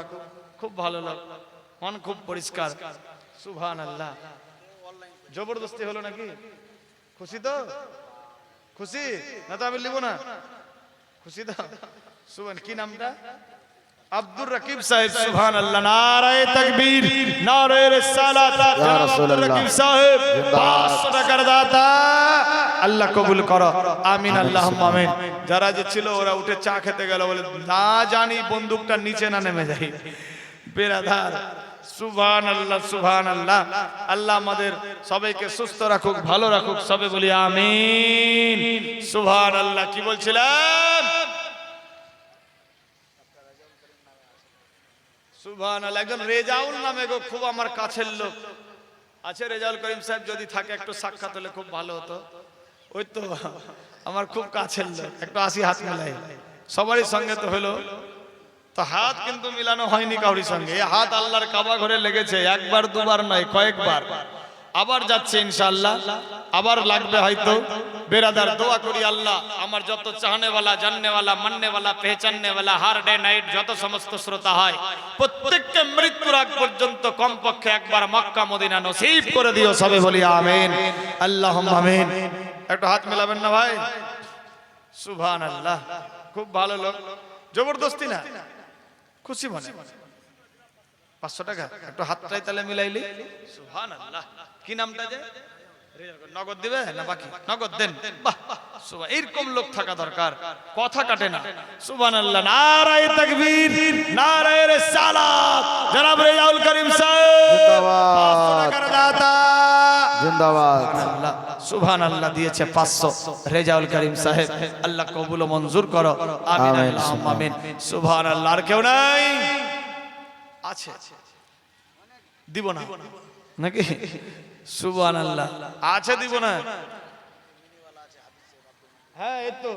Speaker 1: খুব ভালো লাগ, মন খুব পরিষ্কার। সুবহানাল্লাহ। জবরদস্তি হলো নাকি? খুশি তো? খুশি না তো আমি লিব না? খুশি তো? সুবহান, কি নামটা? আব্দুর রাকিব সাহেব। সুবহানাল্লাহ, নারায়ে তাকবীর, নারায়ে রিসালাত।
Speaker 2: ইয়া রাসূলুল্লাহ।
Speaker 1: রাকিব সাহেব 500 টাকার দাতা, আল্লাহ কবুল করো। আমিন, আল্লাহুম্মা আমিন। যারা যে ছিল ওরা উঠে চা খেতে গেল, বলে না জানি বন্দুকটা নিচে না নেমে যায়। বেরাদার, সুবহানাল্লাহ, সুবহানাল্লাহ। আল্লাহ আমাদের সবাইকে সুস্থ রাখুক, ভালো রাখুক, সবে বলি আমিন। সুবহানাল্লাহ। কি বলছিলাম? সুবহানাল্লাহ। একজন রেজাউল নামে গো, খুব আমার কাছের লোক আছে। রেজাউল করিম সাহেব যদি থাকে একটু সাক্ষাৎ হলে খুব ভালো হতো। ওই তো আমার খুব কাছের লোক, একটু আসি হাত মেলাই। সবারই সঙ্গে তো হলো, তো হাত কিন্তু মিলানো হয়নি কাউরির সঙ্গে। এই হাত আল্লাহর কাবা ঘরে লেগেছে, একবার দুবার নয়, কয়েকবার। আবার যাচ্ছে ইনশাআল্লাহ, আবার লাগবে হয়তো। বেরাদার দোয়া করি, আল্লাহ আমার যত চাহনেওয়ালা, জাননেওয়ালা, মাননেওয়ালা, পেহচাননেওয়ালা, হার ডে নাইট যত সমস্ত শ্রোতা হয়, প্রত্যেককে মৃত্যুর আগ পর্যন্ত কমপক্ষে একবার মক্কা মদিনা নসিব করে দিও, সবে বলি আমিন, আল্লাহুম্মা আমিন। একটু হাত মেলাবেন না ভাই? সুবহানাল্লাহ। খুব ভালো লোক, জবরদস্তি না, খুশি মনে। 500 টাকা একটু হাতটাই তাহলে মিলাইলি। সুবহানাল্লাহ। কি নামটা যে? নগদ দিবে না বাকি? নগদ দেন। বাহ, সুবহান, এরকম লোক থাকা দরকার, কথা কাটে না। সুবহানাল্লাহ, নারায়ে তাকবীর, নারায়ে রিসালাত। জনাব রেজাউল করিম সাহেব
Speaker 2: জিন্দাবাদ।
Speaker 1: 500 টাকার দাতা।
Speaker 2: জিন্দাবাদ।
Speaker 1: সুবহানাল্লাহ, সুবহানাল্লাহ দিয়েছে 500 রেজাউল করিম সাহেব, আল্লাহ কবুল ও মঞ্জুর করো। আমিন,
Speaker 2: আমিন,
Speaker 1: আল্লাহুম্মা আমিন। সুবহানাল্লাহ। আর কেউ নাই? আছে, দিব না নাকি? সুবহানাল্লাহ, আছে, দিব না? হ্যাঁ এই তো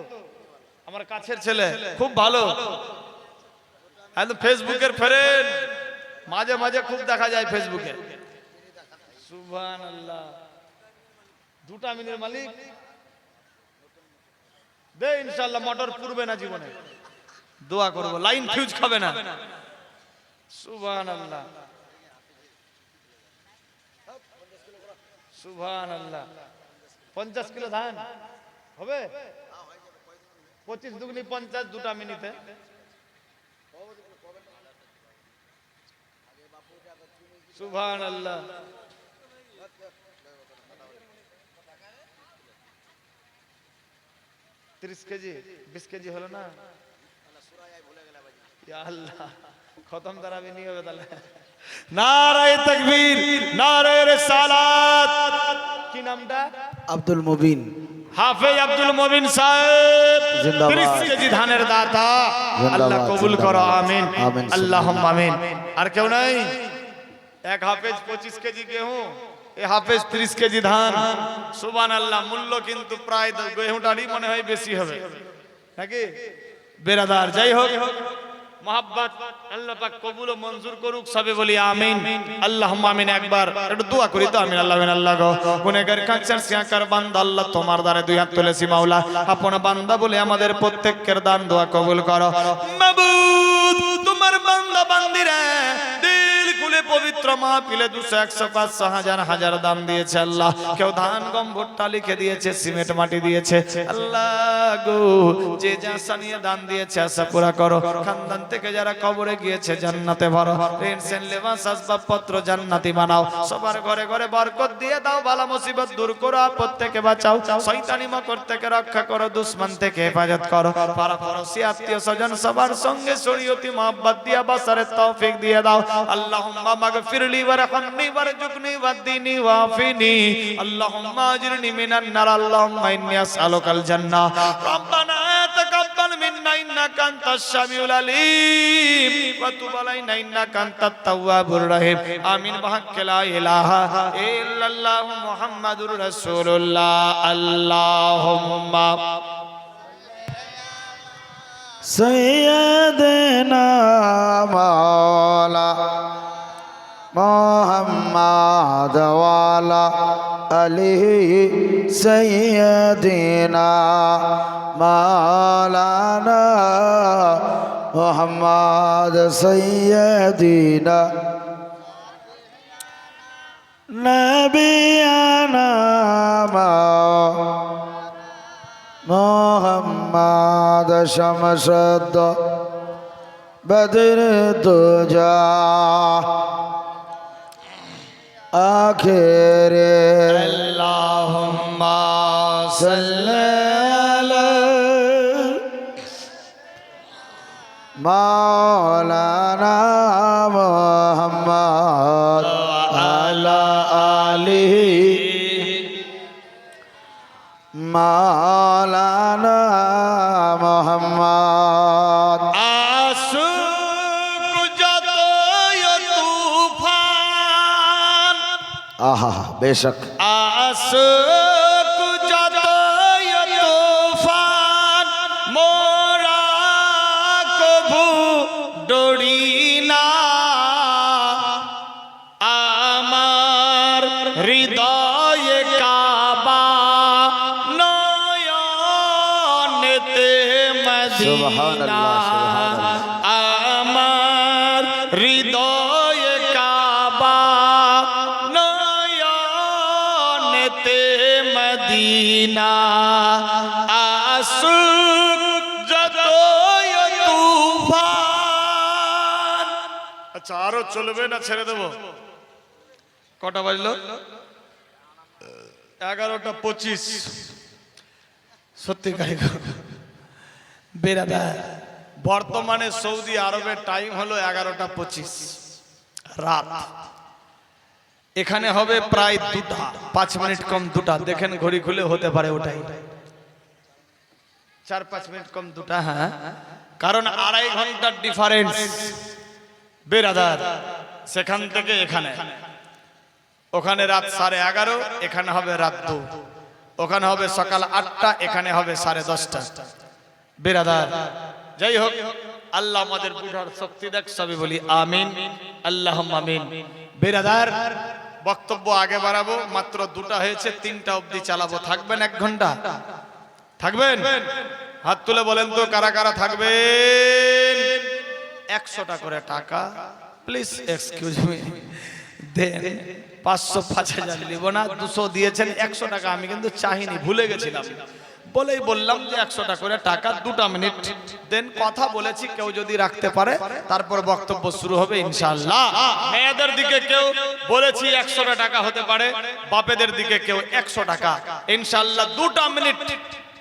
Speaker 1: আমার কাছের ছেলে, খুব ভালো, একদম ফেসবুকের ফ্রেন্ড, মাঝে মাঝে খুব দেখা যায় ফেসবুকে। সুবহানাল্লাহ। 2টা মিনিট মালিক দে, ইনশাআল্লাহ মোটর পুরবে না জীবনে, দোয়া করব, লাইন ফিউজ খাবে না। সুবহানাল্লাহ, সুবহানাল্লাহ। 50 কিলো ধান হবে? 25 দুগুনি 50, 2টা মিনিটে। সুবহানাল্লাহ। 30 কেজি 20 কেজি হলো না? ইয়া আল্লাহ, খতম তারাবি নিয়ে হবে তাহলে। নারায়ে তাকবীর, নারায়ে রিসালাত। কি নামটা?
Speaker 2: আব্দুল মুবিন।
Speaker 1: হাফেজ আব্দুল মুবিন সাহেব
Speaker 2: জিন্দাবাদ।
Speaker 1: 30 কেজি ধানের দাতা
Speaker 2: জিন্দাবাদ,
Speaker 1: আল্লাহ কবুল করো
Speaker 2: জিন্দাবাদ।
Speaker 1: আমিন
Speaker 2: আমিন,
Speaker 1: আল্লাহুম্মা আমিন। আর কেউ নাই? এক হাফেজ 25 কেজি গেহু, এ হাফেজ 30 কেজি ধান। সুবহানাল্লাহ। মূল্য কিন্তু প্রায় গেহুটারই মনে হয় বেশি হবে নাকি বেরাদার? যাই হোক, মোহাব্বত আল্লাহ পাক কবুল ও মঞ্জুর করুক, সবে বলি আমিন আল্লাহুম্মা আমিন। একবার একটু দোয়া করি তো, আমিন আল্লাহ আমিন। আল্লাহ গো গুনাহগার কাঁচার সিয়াকার বান্দা আল্লাহ তোমার দ্বারে দুই হাত তুলেছি মাওলা, আপন বান্দা বলে আমাদের প্রত্যেকের দান দোয়া কবুল করো মাবুদ। তোমার বান্দা বান্দিরা দিল খুলে পবিত্র মাহফিলে 200 100 500 হাজার হাজার দান দিয়েছে আল্লাহ। কেউ ধান গম ভুট্টা লিখে দিয়েছে, সিমেন্ট মাটি দিয়েছে আল্লাহ গো। যে যা সানিয়ে দান দিয়েছে আশা পুরা করো। খানদান থেকে যারা কবরে গিয়েছে জান্নাতে ভরো, টেনশন লেবাস আসবাব পত্র জান্নাতি বানাও। সবার ঘরে ঘরে বরকত দিয়ে দাও, বালা মুসিবত দূর করো, আপদ থেকে বাঁচাও, শয়তানি মকর থেকে রক্ষা করো, দুশমন থেকে হেফাজত করো। পাড়া পড়শি আত্মীয় স্বজন সবার সঙ্গে শরীয়তি মহব্বত দিয়া বাসারে তৌফিক দিয়ে দাও। আল্লাহুম্মা মাগফিরলি ওয়ারহামনি ওয়ারজুকনি ওয়াহদিনি ওয়াফিনি আল্লাহুম্মা আজরিনি মিনান নার আল্লাহুম্মা ইন্নী আসআলুকাল জান্নাহ রব্বানা তাকাব্বাল মিন্না ইন্নাকা আনতাশ সামিউল আলিম ওয়া তুব আলাইনা ইন্নাকা আনতাত তাওয়াবুর রহিম। আমিন বিহাক্কি লা ইলাহা ইল্লাল্লাহু মুহাম্মাদুর রাসূলুল্লাহ। আল্লাহুম্মা
Speaker 2: सैयदना मौला मोहम्मद वाला अली सैयदना मौलाना मोहम्मद सैयदना नबियाना मोहम्मद शमशद बद्र तुजा आखिर
Speaker 1: अल्लाहुम्मा
Speaker 2: सल्ली अला मौलाना मोहम्मद अला आलिहि मौलाना मोहम्मद।
Speaker 1: आशुक जतोय तूफान
Speaker 2: आहा बेशक
Speaker 1: आशुक जतोय तूफान मोरा कभू डोरी ना आमार हृदय काबा नयनेते मदीना আমার হৃদয় কাবা নয়নেতে মদিনা আসুক যতই তুফান। আচ্ছা আরো চলবে না ছেড়ে দেবো? কটা বাজলো? 11:25। সত্যি কাই বেরাদার, বর্তমানে সৌদি আরবের টাইম হলো 11:25 রাত। এখানে হবে প্রায় 2টা, 5 মিনিট কম 2টা। দেখেন ঘড়ি খুলে হতে পারে ওটাই 4-5 মিনিট কম 2টা। হ্যাঁ, কারণ 2.5 ঘন্টার ডিফারেন্স বেরাদার। সেখান থেকে এখানে, ওখানে রাত 11:30, এখানে হবে রাত 2। ওখানে হবে সকাল 8টা, এখানে হবে 10:30 বেরাদার। যাই হোক, আল্লাহ আমাদের বুঝার শক্তি দেখ, সবই বলি আমিন আল্লাহুম্মা আমিন। বেরাদার, বক্তব্য আগে বাড়াবো, মাত্র 2টা হয়েছে, 3টা অবধি চালাবো। থাকবেন 1 ঘন্টা? থাকবেন? হাত তুলে বলেন তো কারা কারা থাকবেন। 100টা করে টাকা প্লিজ, এক্সকিউজ মি, দেন। 500-5000 নিব না, 200 দিয়েছেন। 100 টাকা আমি কিন্তু চাইনি, ভুলে গেছিলাম বলেই বললাম যে 100টা করে টাকা। 2টা মিনিট দেন, কথা বলেছি। কেউ যদি রাখতে পারে তারপর বক্তব্য শুরু হবে ইনশাআল্লাহ। মেয়েদের দিকে কেউ বলেছি 100টা টাকা হতে পারে, বাপেদের দিকে কেউ 100 টাকা ইনশাআল্লাহ। 2টা মিনিট,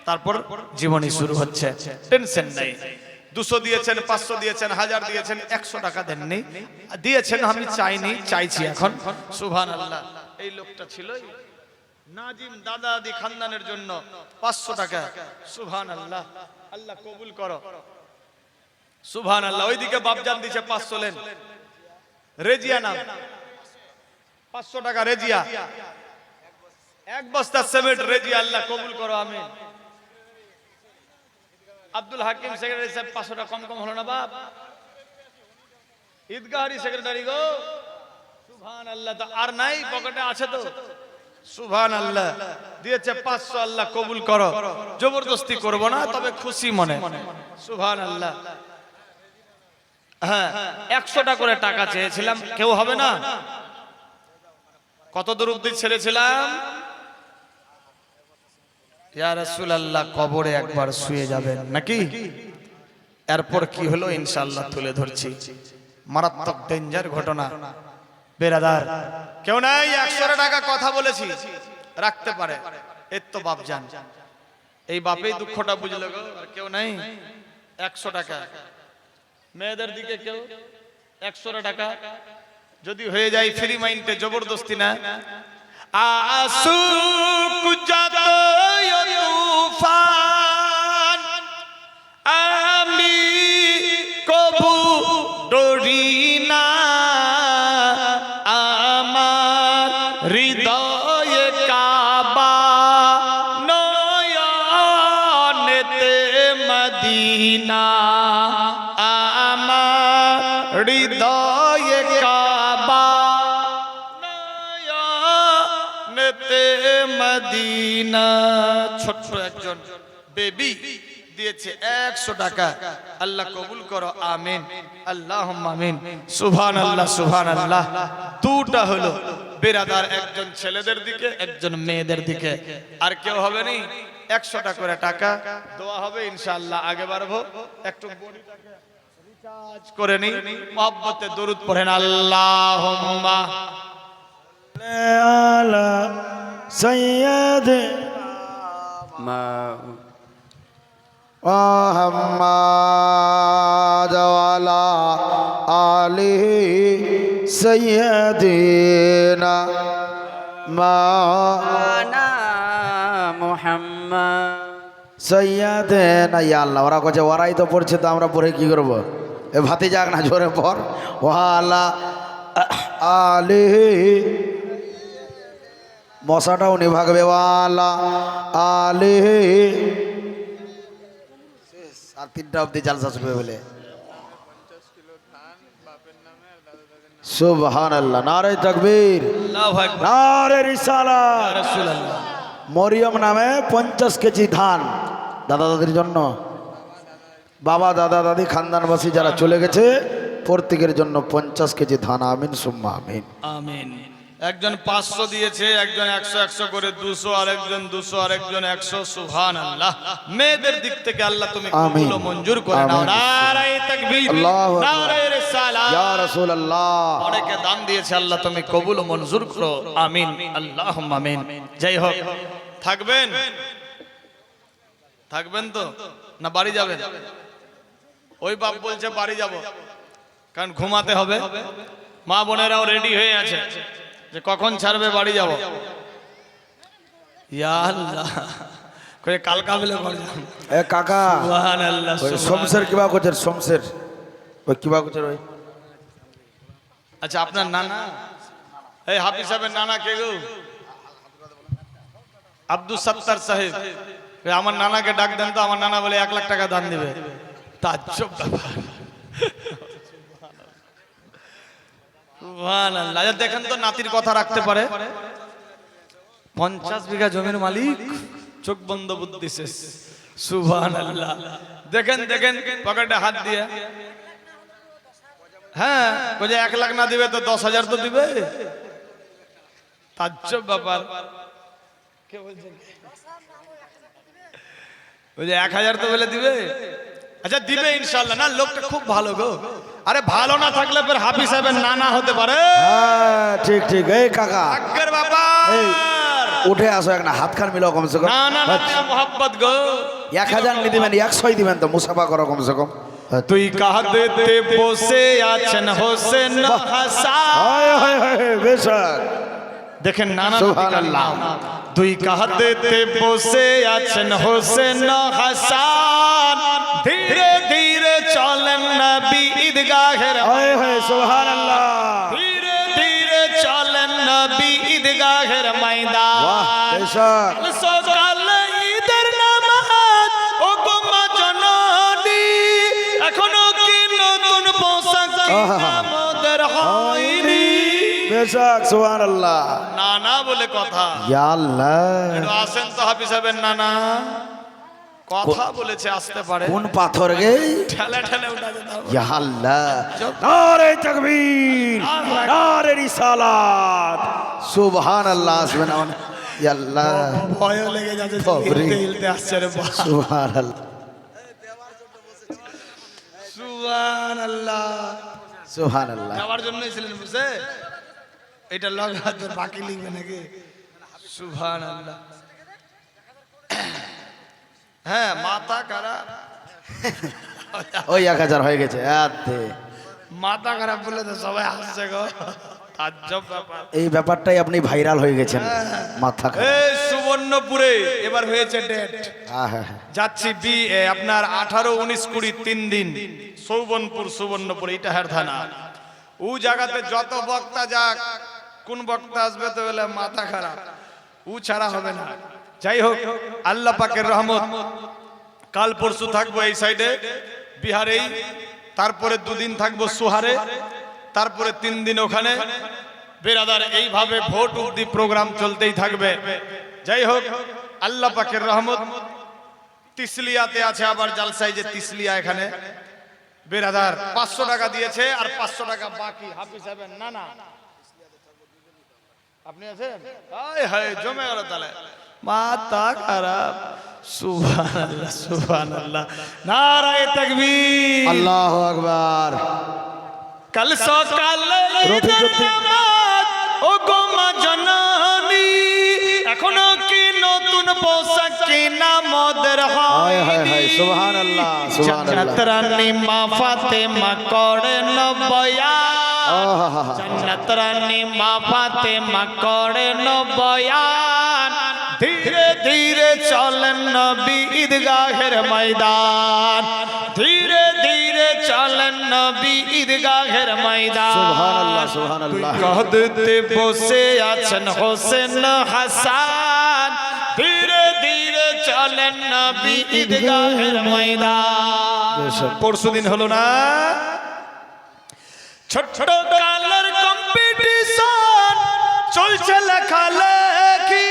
Speaker 1: তারপর জীবনী শুরু হচ্ছে, টেনশন নাই। 200 দিয়েছেন, 500 দিয়েছেন, 1000 দিয়েছেন, 100 টাকা দেননি, দিয়েছেন। আমি চাইনি, চাইছি এখন। সুবহানাল্লাহ। এই লোকটা ছিল নাজিম দাদা দাদি খানদানের জন্য 500 টাকা। সুবহানাল্লাহ, আল্লাহ কবুল করো। সুবহানাল্লাহ। ওইদিকে বাপজান দিছে 500 লেন। রেজিয়া নাম 500 টাকা রেজিয়া। এক বস্তা সিমেন্ট রেজিয়া, আল্লাহ কবুল করো, আমিন। আব্দুল হাকিম সেক্রেটারি সাহেব 500 টাকা কম হলো না বাপ? ঈদগাহরি সেক্রেটারি গো, সুবহানাল্লাহ। তো আর নাই, পকেটে আছে তো? সুবহানাল্লাহ, দিয়েছে 500, আল্লাহ কবুল করো। জবরদস্তি করব না, তবে খুশি মনে। সুবহানাল্লাহ। হ্যাঁ, 100 টাকা করে টাকা চেয়েছিলাম, কেউ হবে না? কত দূর অব্দি ছেড়েছিলাম? ইয়া রাসূলুল্লাহ, কবরে একবার শুয়ে যাবেন নাকি? এরপর কি হলো ইনশাআল্লাহ তুলে ধরছি। মারাত্মক ডেঞ্জার ঘটনা। বেরাদার কেউ নাই? 100 টাকা কথা বলেছি, রাখতে পারে। এর তো বাপ জান, এই বাপেই দুঃখটা বুঝলো গো। আর কেউ নাই? 100 টাকা মেয়েদের দিকে কেউ? 100 টাকা যদি হয়ে যায় ফ্রি মাইন্ডে, জবরদস্তি না। আসুক যত তুফান, আমি কবু ডরি না, আমার হৃদয়ে কাবা, নয়নেতে মদিনা, আমার হৃদয়ে কাবা, নয়নেতে মদিনা। ছোট্ট একজন বেবি দিয়েছে 100 টাকা, আল্লাহ কবুল করো, আমিন, আল্লাহুম্মা আমিন। সুবহানাল্লাহ, সুবহানাল্লাহ। দুটা হলো বেরাদার, একজন ছেলেদের দিকে, একজন মেয়েদের দিকে। আর কেউ হবে নি? 100 টাকা করে টাকা দোয়া হবে ইনশাআল্লাহ। আগে বাড়বো, একটু বডিটাকে রিচার্জ করে নি, মহব্বতে দরুদ পড়েন। আল্লাহুম্মা
Speaker 2: আলা সাইয়্যিদিনা মুহাম্মাদ ওয়া আলা আলিহি সাইয়্যিদিনা মাওলানা মুহাম্মদ সাইয়্যিদিনা। ইয়া আল্লাহ, ওরা কাছে ওরাই তো পড়ছে, তো আমরা পড়ে কি করব? এ ভাতে যাক না, জোরে পড়। ওয়া আলা আলিহি, মশাটাও নিভাগবে। ওয়ালা আলিহি, আর 3টা অব্দি জালসা শুরু বলে। সুবহানাল্লাহ, নারে তাকবীর,
Speaker 1: আল্লাহু আকবার,
Speaker 2: নারে রিসালাত।
Speaker 1: ইয়া রাসূলুল্লাহ।
Speaker 2: মরিয়ম নামে 50 কেজি ধান দাদা দাদির জন্য। বাবা দাদা দাদি খানদানবাসী যারা চলে গেছে, প্রত্যেকের জন্য 50 কেজি ধান। আমিন সুম্মা আমিন,
Speaker 1: আমিন। একজন 500 দিয়েছে, একজন 100 করে 200, আর একজন 200, আর একজন 100। সুবহানাল্লাহ। মেয়েদের দিক থেকে আল্লাহ তুমি কবুল ও মঞ্জুর করে নাও। নারায়ে তাকবীর,
Speaker 2: আল্লাহু আকবার,
Speaker 1: নারায়ে রিসালাত।
Speaker 2: ইয়া রাসূলুল্লাহ।
Speaker 1: অনেকে দান দিয়েছে, আল্লাহ তুমি কবুল ও মঞ্জুর করো, আমিন, আল্লাহুম্মা আমিন। যাই হোক, থাকবেন? থাকবেন তো না বাড়ি যাবেন? ওই বাপ বলছে বাড়ি যাব, কারণ ঘুমাতে হবে। মা বোনেরাও রেডি হয়ে আছে যে কখন ছাড়বে, বাড়ি যাব। ইয়া আল্লাহ, কই কালকা বলে বাড়ি যাব।
Speaker 2: এ কাকা,
Speaker 1: সুবহানাল্লাহ,
Speaker 2: ওই শমশের কিবা করছে, শমশের ওই কিবা করছে ওই।
Speaker 1: আচ্ছা, আপনার নানা, এই হাফিজ সাহেবের নানা কে গো? আব্দুল সত্তার সাহেব। কই আমার নানাকে ডাক দেন তো, আমার নানা বলে 1 লাখ টাকা দান দিবে। তাজ্জব ব্যাপার। সুবহানাল্লাহ। দেখেন তো, নাতির কথা রাখতে পারে। 50 বিঘা জমির মালিক, চোখ বন্ধ, বুদ্ধি শেষ। সুবহানাল্লাহ। দেখেন দেখেন, পকেটে হাত দিয়ে, হ্যাঁ, ওই যে 1 লাখ না দিবে তো 10,000 তো দিবে। তাজ্জব ব্যাপার। কে বলছেন? ওই যে 1000 তো বলে দিবে। আচ্ছা, দিবে ইনশাআল্লাহ। না, লোকটা খুব ভালো গো। আরে ভালো না থাকলে ফের হাফিজ সাহেবের নানা হতে পারে।
Speaker 2: হ্যাঁ, ঠিক ঠিক। এই কাকা,
Speaker 1: ভাগ্যের ব্যাপার।
Speaker 2: উঠে আসো, একটা হাত খান মিলাও কমসে কম।
Speaker 1: না না না, মোহাব্বত গো।
Speaker 2: 1000 নি দিবেন, 100 দিবেন তো, মুসাফা করো কমসে কম।
Speaker 1: তুই কাঁদতে বসে আছেন হোসেন হাসান।
Speaker 2: হায় হায় হায়, বেশক।
Speaker 1: দেখেন নানা
Speaker 2: সুবহানাল্লাহ।
Speaker 1: দুই কাঁধেতে বসে আছেন হোসেন হাসান, ধীরে ধীরে চলেন নবী ঈদগাহের
Speaker 2: হয় হয় সুবহানাল্লাহ।
Speaker 1: ধীরে ধীরে চলেন নবী ঈদগাহের
Speaker 2: বাহ
Speaker 1: ময়দান।
Speaker 2: বেশক।
Speaker 1: সকালে ঈদের নামাজ ও গো মা জননী, এখনো কি নতুন পোশাক আমাদের হয়নি?
Speaker 2: বেশক সুবহানাল্লাহ।
Speaker 1: নানা বলে কথা,
Speaker 2: ইয়া আল্লাহ,
Speaker 1: একটু আসেন তো হাফিজ সাহেবের নানা কথা বলেছে, আসতে পারে
Speaker 2: কোন পাথর গে?
Speaker 1: ঠেলে ঠেলে উঠাতে দাও।
Speaker 2: ইয়া আল্লাহ, নারে তাকবীর, নারে রিসালাত, সুবহানাল্লাহ। আসবে না মানে? ইয়া আল্লাহ,
Speaker 1: ভয় লেগে যাচ্ছে,
Speaker 2: বাপরে।
Speaker 1: হিলতে হিলতে আসছে রে বাবা।
Speaker 2: সুবহানাল্লাহ,
Speaker 1: সুবহানাল্লাহ।
Speaker 2: সুবহানাল্লাহ।
Speaker 1: যাওয়ার জন্যই ছিলেন বুঝে, এটা লগা তোর বাকি লিখবে নাকি? সুবহানাল্লাহ। হ্যাঁ মাথা খারাপ,
Speaker 2: ওই 1000 হয়ে গেছে। আদে
Speaker 1: মাথা খারাপ বলে তো সবাই হাসছে গো, তাজ্জব ব্যাপার।
Speaker 2: এই ব্যাপারটাই আপনি ভাইরাল হয়ে গেছেন, মাথা খারাপ।
Speaker 1: এই সুবর্ণপুরে এবার হয়েছে ডেট,
Speaker 2: হ্যাঁ হ্যাঁ
Speaker 1: যাচ্ছি আপনার 18, 19, 20 3 দিন সৌবনপুর সুবর্ণপুর ইটাহার থানা। ও জায়গাতে যত বক্তা যাক, কোন বক্তা আসবে তো বলে মাথা খারাপ, ও ছাড়া হবে না। যাই হোক, আল্লাহ পাকের রহমত, কাল পরশু থাকবো এই সাইডে বিহারেই, তারপরে 2 দিন থাকবো সুহারে, তারপরে 3 দিন ওখানে। বেরাদার এইভাবে ভোট অবধি প্রোগ্রাম চলতেই থাকবে। যাই হোক, আল্লাহ পাকের রহমত। তিসলিয়াতে আছে আবার জালসাই, যে তিসলিয়া এখানে বেরাদার 500 টাকা দিয়েছে আর 500 টাকা বাকি। হাফিজ সাহেবের না না আপনি আছেন? হায় হায় জমে গেল তাহলে, মাথা খারাপ। সুবহানাল্লাহ সুবহানাল্লাহ, নারায়ে তাকবীর,
Speaker 2: আল্লাহু আকবার।
Speaker 1: কাল সকালে
Speaker 2: রফিক রফিক।
Speaker 1: নামাজ ও গো মা জননী, এখনো কি নতুন পোশাক কিনা মোদের
Speaker 2: হায় হায় হায়,
Speaker 1: হয়নি?
Speaker 2: সুবহানাল্লাহ সুবহানাল্লাহ।
Speaker 1: জান্নাত রানী মা ফাতেমা করেন বয়ান,
Speaker 2: আহা,
Speaker 1: জান্নাত রানী মা ফাতেমা করেন বয়ান, ধীরে ধীরে চলেন নবী ঈদগাহের ময়দান, ধীরে ধীরে চলেন নবী ঈদগাহের ময়দান।
Speaker 2: সুবহানাল্লাহ সুবহানাল্লাহ।
Speaker 1: কাঁধেতে বসে আছেন হোসেন হাসান, ধীরে ধীরে চলেন নবী ঈদগাহের ময়দান।
Speaker 2: বেশক।
Speaker 1: পরশুদিন হলো না, ছোট কালের কম্পিটিশন চলছে লেখালেখি।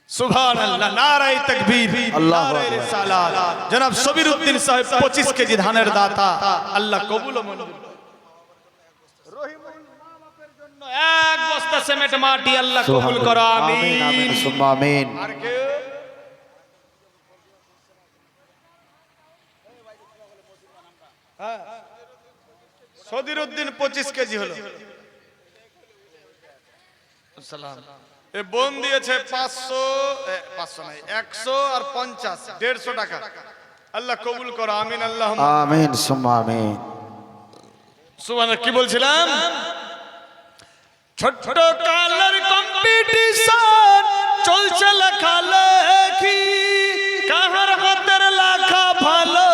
Speaker 1: সুবহানাল্লাহ, নারায়ে তাকবীর,
Speaker 2: আল্লাহু
Speaker 1: নারায়ে
Speaker 2: আকবার।
Speaker 1: রিসালাত। জনাব সবিরউদ্দিন সাহেব 25 কেজি ধানের দাতা, আল্লাহ কবুল ও মঞ্জুর করুন। রহিমুল মা বাপের জন্য 1 বস্তা সিমেন্ট মাটি আল্লাহ কবুল করো,
Speaker 2: আমিন আমিন
Speaker 1: আমিন।
Speaker 2: সুম্মা আমিন।
Speaker 1: আর কেউ? সদিরউদ্দিন 25 কেজি হলো। সালাম। এ বোন দিয়েছে 500 নাই 100 আর 50 150 টাকা, আল্লাহ কবুল করো, আমিন। আল্লাহ
Speaker 2: আমিন সুম্মা আমিন।
Speaker 1: সুবহানাল্লাহ। কি বলছিলাম? ছোট কালের কম্পিটিশন চলছে লেখালেখি, কাহার হাতের লেখা ভালো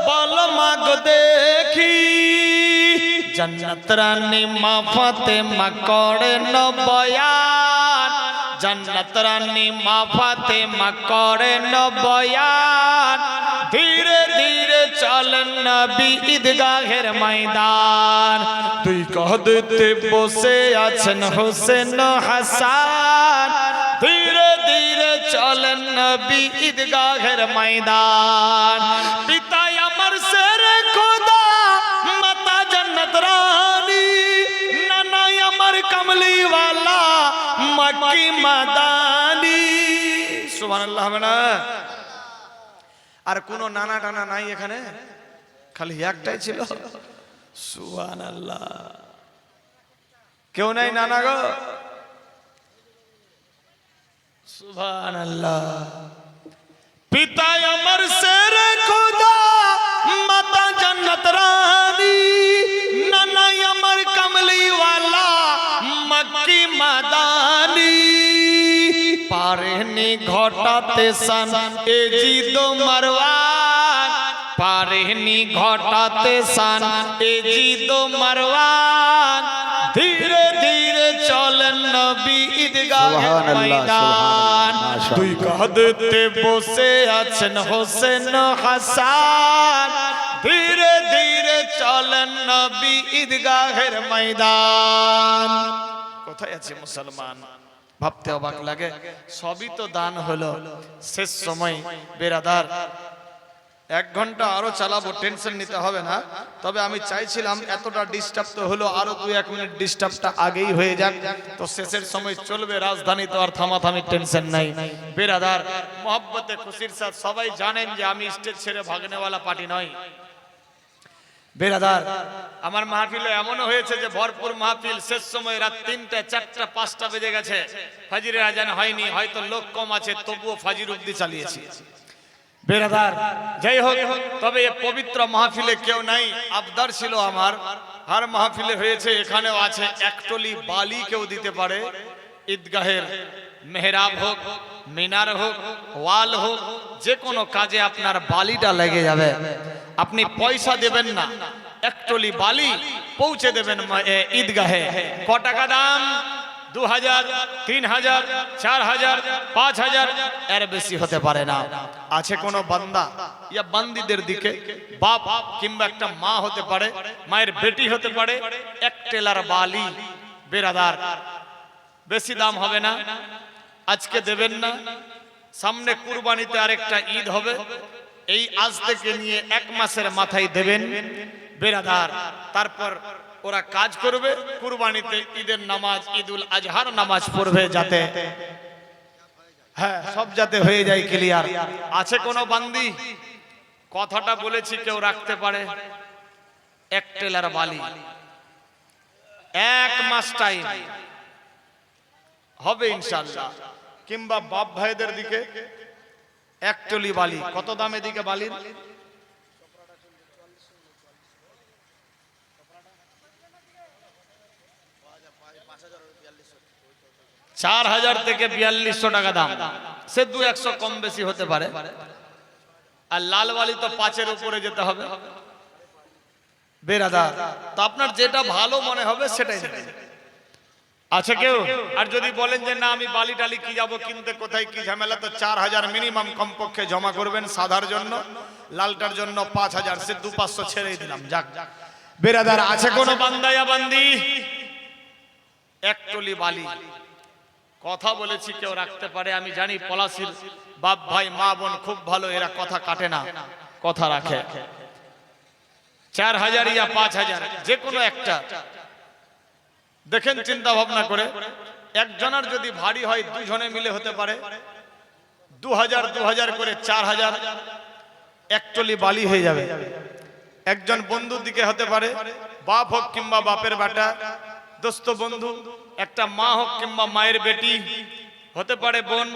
Speaker 1: বল মাগ দেখি। জান্নাত রানী মা ফাতেমা করেন বয়ান, জান্নাত রানী মা ফাতেমা করেন বয়ান, ধীরে ধীরে চলেন নবী ঈদগাহের ময়দান। তুই কাঁধেতে বসে আছেন হোসেন হাসান, ধীরে ধীরে চলেন নবী ঈদগাহের ময়দান। পিতাই আমার শেরে খোদা, মাতা জান্নাত রানী, নানাই আমার কামলিওয়ালা মক্কি মাদানী। সুবহানাল্লাহ হবে না? আর কোনো নানা টানা নাই এখানে, খালি একটাই ছিল। সুবহানাল্লাহ, কেউ নাই নানা গো? সুবহানাল্লাহ। পিতা আমার শেরে খোদা, মাতা জান্নাত রানী, নানা আমার কামলিওয়ালা পারেনি ঘটাতে সান এ জিদ মারওয়ান, পারেনি ঘটাতে সান এ জিদ মারওয়ান। ধীরে ধীরে চলেন নবী ঈদগাহের
Speaker 2: সুবহানাল্লাহ,
Speaker 1: ময়দান।
Speaker 2: সুবহানাল্লাহ,
Speaker 1: দুই কাঁধেতে বসে আছেন হোসেন ও হাসান। ধীরে ধীরে চলেন নবী ঈদগাহের ময়দান। কোথায় আছে মুসলমান? ভাবতে অবাক লাগে। সবই তো দান হলো, শেষ সময় বেরাদার 1 ঘন্টা আরো চালাবো, টেনশন নিতে হবে না। তবে আমি চাইছিলাম এতটা ডিস্টার্ব তো হলো, আরো 2-1 মিনিট ডিস্টার্বটা আগেই হয়ে যাক, তো শেষের সময় চলবে। রাজধানী তো আর থামাথামি টেনশন নাই। বেরাদার মোহব্বতে খুশির সাথে সবাই জানেন যে আমি স্টেজ ছেড়ে ভাগনেওয়ালা পার্টি নয়। বেরাদার আমার মাহফিলে এমনও হয়েছে যে ভরপুর মাহফিল, শেষ সময় রাত 3টা 4টা 5টা বেজে গেছে, ফাজিরের আজান হয়নি, হয়তো লোক কম আছে, তবুও ফাজির অবধি চালিয়েছি। বেরাদার যাই হোক, তবে এ পবিত্র মাহফিলে কেউ নাই, আবদার ছিল আমার। হার মাহফিলে হয়েছে, এখানেও আছে, একটলি বালি কেউ দিতে পারে। ঈদগাহের মেহরাব হোক, মিনার হোক, ওয়াল হোক, যে কোনো কাজে আপনার বালিটা লেগে যাবে। আপনি পয়সা দেবেন না, একটলি বালি পৌঁছে দেবেন ঈদগাহে। ক টাকা দাম? 2000, 3000, 4000, 5000, এর বেশি হতে পারে না। আছে কোনো বান্দা ইয়া বান্দিদের দিকে, বাপ কিংবা একটা মা হতে পারে, মায়ের বেটি হতে পারে, এক টেলার বালি বেরাদার, বেশি দাম হবে না, আজকে দেবেন না, সামনে কুরবানিতে আরেকটা ঈদ হবে, এই আজ থেকে নিয়ে 1 মাসের মাথায় দেবেন বেরাদার। তারপর ওরা কাজ করবে, কুরবানিতে ঈদের নামাজ, ঈদুল আজহার নামাজ পড়বে, যাতে হ্যাঁ সব যাতে হয়ে যায় ক্লিয়ার। আছে কোনো বান্দি? কথাটা বলেছি কেউ রাখতে পারে? এক টেলার বালি 1 মাস টাইম হবে ইনশাআল্লাহ। কিংবা বাপ ভাইদের দিকে একটলি বালি, কত দামে দিকে বালির? 4000 থেকে 4200 টাকা দাম, সে 2-100 কম বেশি হতে পারে। আর লাল বালি তো 5-এর উপরে যেতে হবে বেরাদার। তো আপনার যেটা ভালো মনে হবে সেটাই দেবেন। আছে কেউ? আর যদি বলেন যে না আমি বালি টালি কি যাবো কিনতে, কোথায় কি ঝামেলা, তো 4000 মিনিমাম কমপক্ষে জমা করবেন সাদার জন্য, লালটার জন্য 5000, সে 2-500 ছেড়েই দিলাম যাক বেরাদার। আছে কোনো বান্দায়া বান্দি? একটলি বালি কথা বলেছি কেউ রাখতে পারে? আমি জানি পলাশির বাপ ভাই মা বোন খুব ভালো, এরা কথা কাটে না, কথা রাখে। 4000 ইয়া 5000, যে কোনো একটা দেখেন চিন্তা ভাবনা করে। একজনের যদি ভারী হয়, 2 জনে মিলে হতে পারে 2000 করে 4000, একটলি বালি হয়ে যাবে। একজন বন্ধুর দিকে হতে পারে, বাপ হোক কিংবা বাপের বেটা, দোস্ত বন্ধু, একটা মা হোক কিংবা মায়ের বেটি, হতে পারে বোন,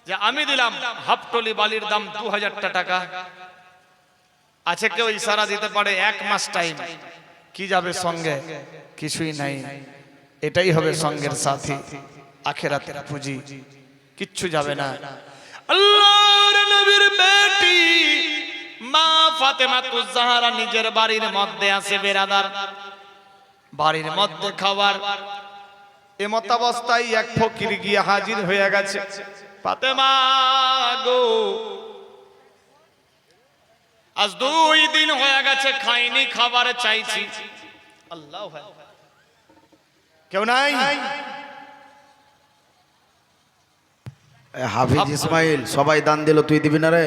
Speaker 1: যে আমি দিলাম হাফটলি বালির দাম 2000 টাকা। আছে কেউ ইশারা দিতে পারে 1 মাস টাইম? কি যাবে সঙ্গে? কিছুই নাই। এটাই হবে সঙ্গের সাথী, আখিরাতের পুঁজি, কিচ্ছু যাবে না। আল্লাহর নবীর বেটি মা ফাতেমা তুজ জাহরা নিজের বাড়ির মধ্যে আছে বেরাদার, বাড়ির মধ্যে খাবার, এমত অবস্থায় এক ফকির গিয়ে হাজির হয়ে গেছে। ফাতেমা গো, আজ 2 দিন হয়ে গেছে খাইনি, খাবার চাইছি। আল্লাহ, কেউ নাই?
Speaker 2: হাফিজ ইসমাইল সবাই দান দিল, তুই দিবি না রে?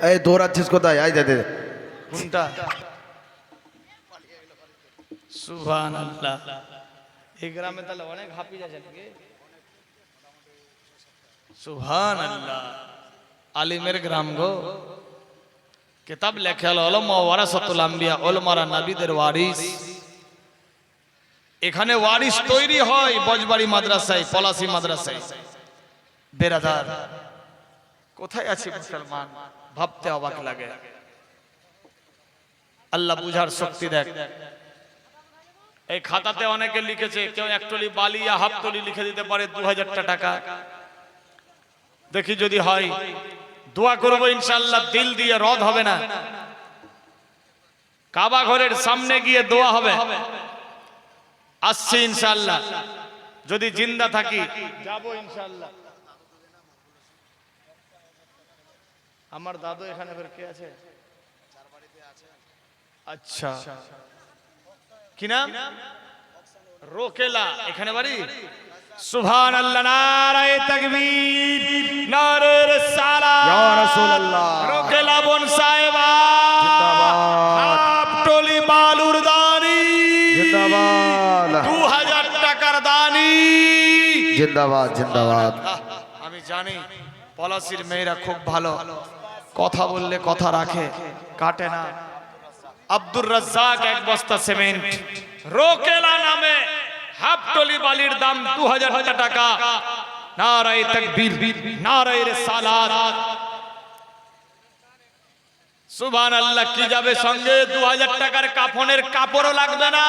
Speaker 2: এই দৌড়াচ্ছিস কোথায়? আই দে দে।
Speaker 1: কোনটা? সুবহানাল্লাহ। এই গ্রামে তাহলে অনেক হাফিজ আছে নাকি? সুবহানাল্লাহ, আলিমের গ্রাম গো। কিতাব লেখা হলো উলামা ওয়ারাসাতুল আম্বিয়া, উলামারা নবীদের ওয়ারিস। এখানে ওয়ারিস তৈরি হয় বজবাড়ি মাদ্রাসায়, পলাশী মাদ্রাসায় বেরাদার। কোথায় আছে মুসলমান? ভাবতে অবাক লাগে। আল্লাহ বুঝার শক্তি দেখ। এই খাতাতে অনেকে লিখেছে, কেউ একটলি বালি या হাফতলি লিখে দিতে পারে 2000 টাকা। দেখি যদি হয় দোয়া করবো ইনশাআল্লাহ, দিল দিয়ে রদ হবে না। কাবা ঘরের সামনে গিয়ে দোয়া হবে। আসছি ইনশাআল্লাহ, যদি জিন্দা থাকি যাব ইনশাআল্লাহ। আমার দাদু এখানে ফের কে আছে? আচ্ছা, কি নাম? রোকেলা, এখানে বাড়ি। সুবহানাল্লাহ, নারায়ে তাকবীর, নারে রিসালাত,
Speaker 2: ইয়া রাসূলুল্লাহ।
Speaker 1: রোকেলা বোন সাহেবা
Speaker 2: জিন্দাবাদ,
Speaker 1: আপটলি বালুর দানি
Speaker 2: জিন্দাবাদ,
Speaker 1: 2000 টাকার দানি।
Speaker 2: জিন্দাবাদ, জিন্দাবাদ।
Speaker 1: আমি জানি পলাশির মেয়েরা খুব ভালো, কথা বললে কথা রাখে, কাটে না। আব্দুর রাজ্জাক 1 বস্তা সিমেন্ট। রোকেলা নামে হাফটলি বালির দাম 2000 টাকা। নারায়ে তাকবীর, নারায়ে রিসালাত, সুবহানাল্লাহ। কি যাবে সঙ্গে? 2000 টাকার কাফনের কাপড়ও লাগবে না।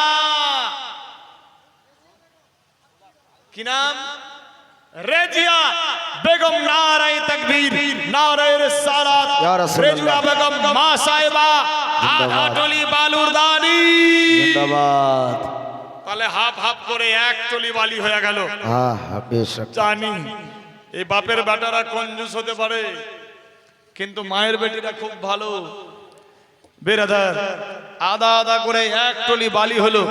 Speaker 1: কি নাম? রেজিয়া বেগম, নারায়ে তাকবীর, নারায়ে রিসালাত,
Speaker 2: ইয়া রাসূলুল্লাহ।
Speaker 1: রেজিয়া বেগম মা সাহেবা আটলি বালুর দানি।
Speaker 2: জিন্দাবাদ।
Speaker 1: তাহলে হাফ হাফ করে 1 টলি বালি হয়ে গেল।
Speaker 2: হ্যাঁ, বেশক।
Speaker 1: জানি এই বাপের বেটারা কঞ্জুস হতে পারে, কিন্তু মায়ের বেটিরা খুব ভালো। বেরাদার, আদা আদা করে 1 টলি বালি হলো।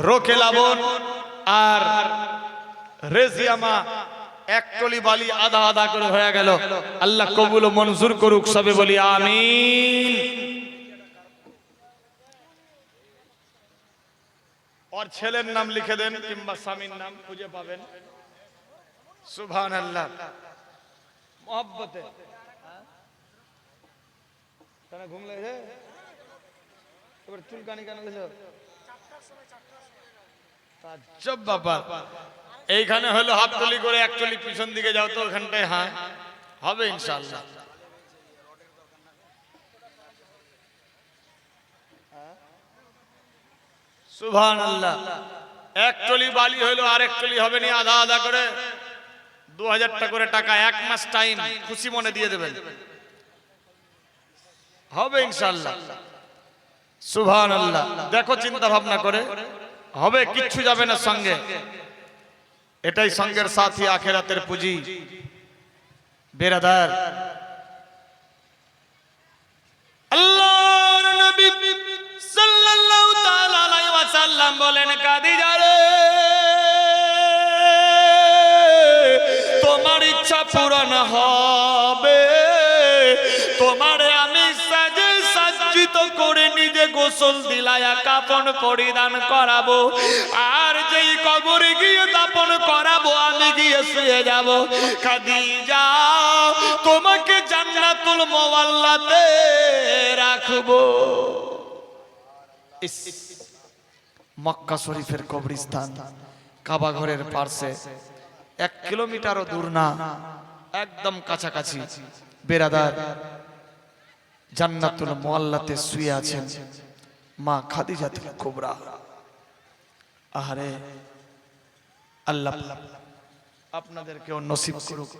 Speaker 1: রোকেলা বোন আর রেজিয়া মা 1 টলি বালি আদা আদা করে হয়ে গেল। আল্লাহ কবুল ও মঞ্জুর করুক, সবে বলি আমিন। और ছেলের নাম লিখে দেন কিংবা স্বামীর নাম খুঁজে পাবেন। সুবহানাল্লাহ। মোহাব্বতে কেন ঘুম লেগেছে? এবার চুলকানি কেন গেছে? তাজ্জব বাবা। এইখানে হলো হাফটলি করে 1 টলি, পিছন দিকে যাও তো ওখানটায়। হ্যাঁ, হবে ইনশাআল্লাহ। সুবহানাল্লাহ। 1 টলি বালি হলো, আর 1 টলি হবে না, আধা আধা করে 2000 টাকা 1 মাস টাইম খুশি মনে দিয়ে দেবেন, হবে ইনশাআল্লাহ। সুবহানাল্লাহ। দেখো চিন্তা ভাবনা করে হবে, কিচ্ছু যাবে না সঙ্গে। এটাই সঙ্গের সাথী, আখেরাতের পুঁজি। বেরাদার, আল্লাহর নবী সাল্লাল্লাহু তাআলা আলাইহি ওয়াসাল্লাম বলেন, খাদিজা রে, তোমার ইচ্ছা পূরণ হবে। তোমারে আমি সাজে সজ্জিত করে নিজে গোসল দিলায়া কাফন পরিধান করাবো, আর যেই কবরে গিয়ে দাফন করাবো আমি গিয়ে শুয়ে যাব। খাদিজা, তোমাকে জান্নাতুল মুআল্লাতে রাখবো। মক্কা শরীফের কবরস্থান কাবা ঘরের পাশে, 1 কিলোমিটারও দূর না, একদম কাছাকাছি। বেরাদার, জান্নাতুল মুআল্লাতে শুয়ে আছেন মা খাদিজাতুল কুবরা। আহারে, আল্লাহ আপনাদেরকেও নসিব করুক।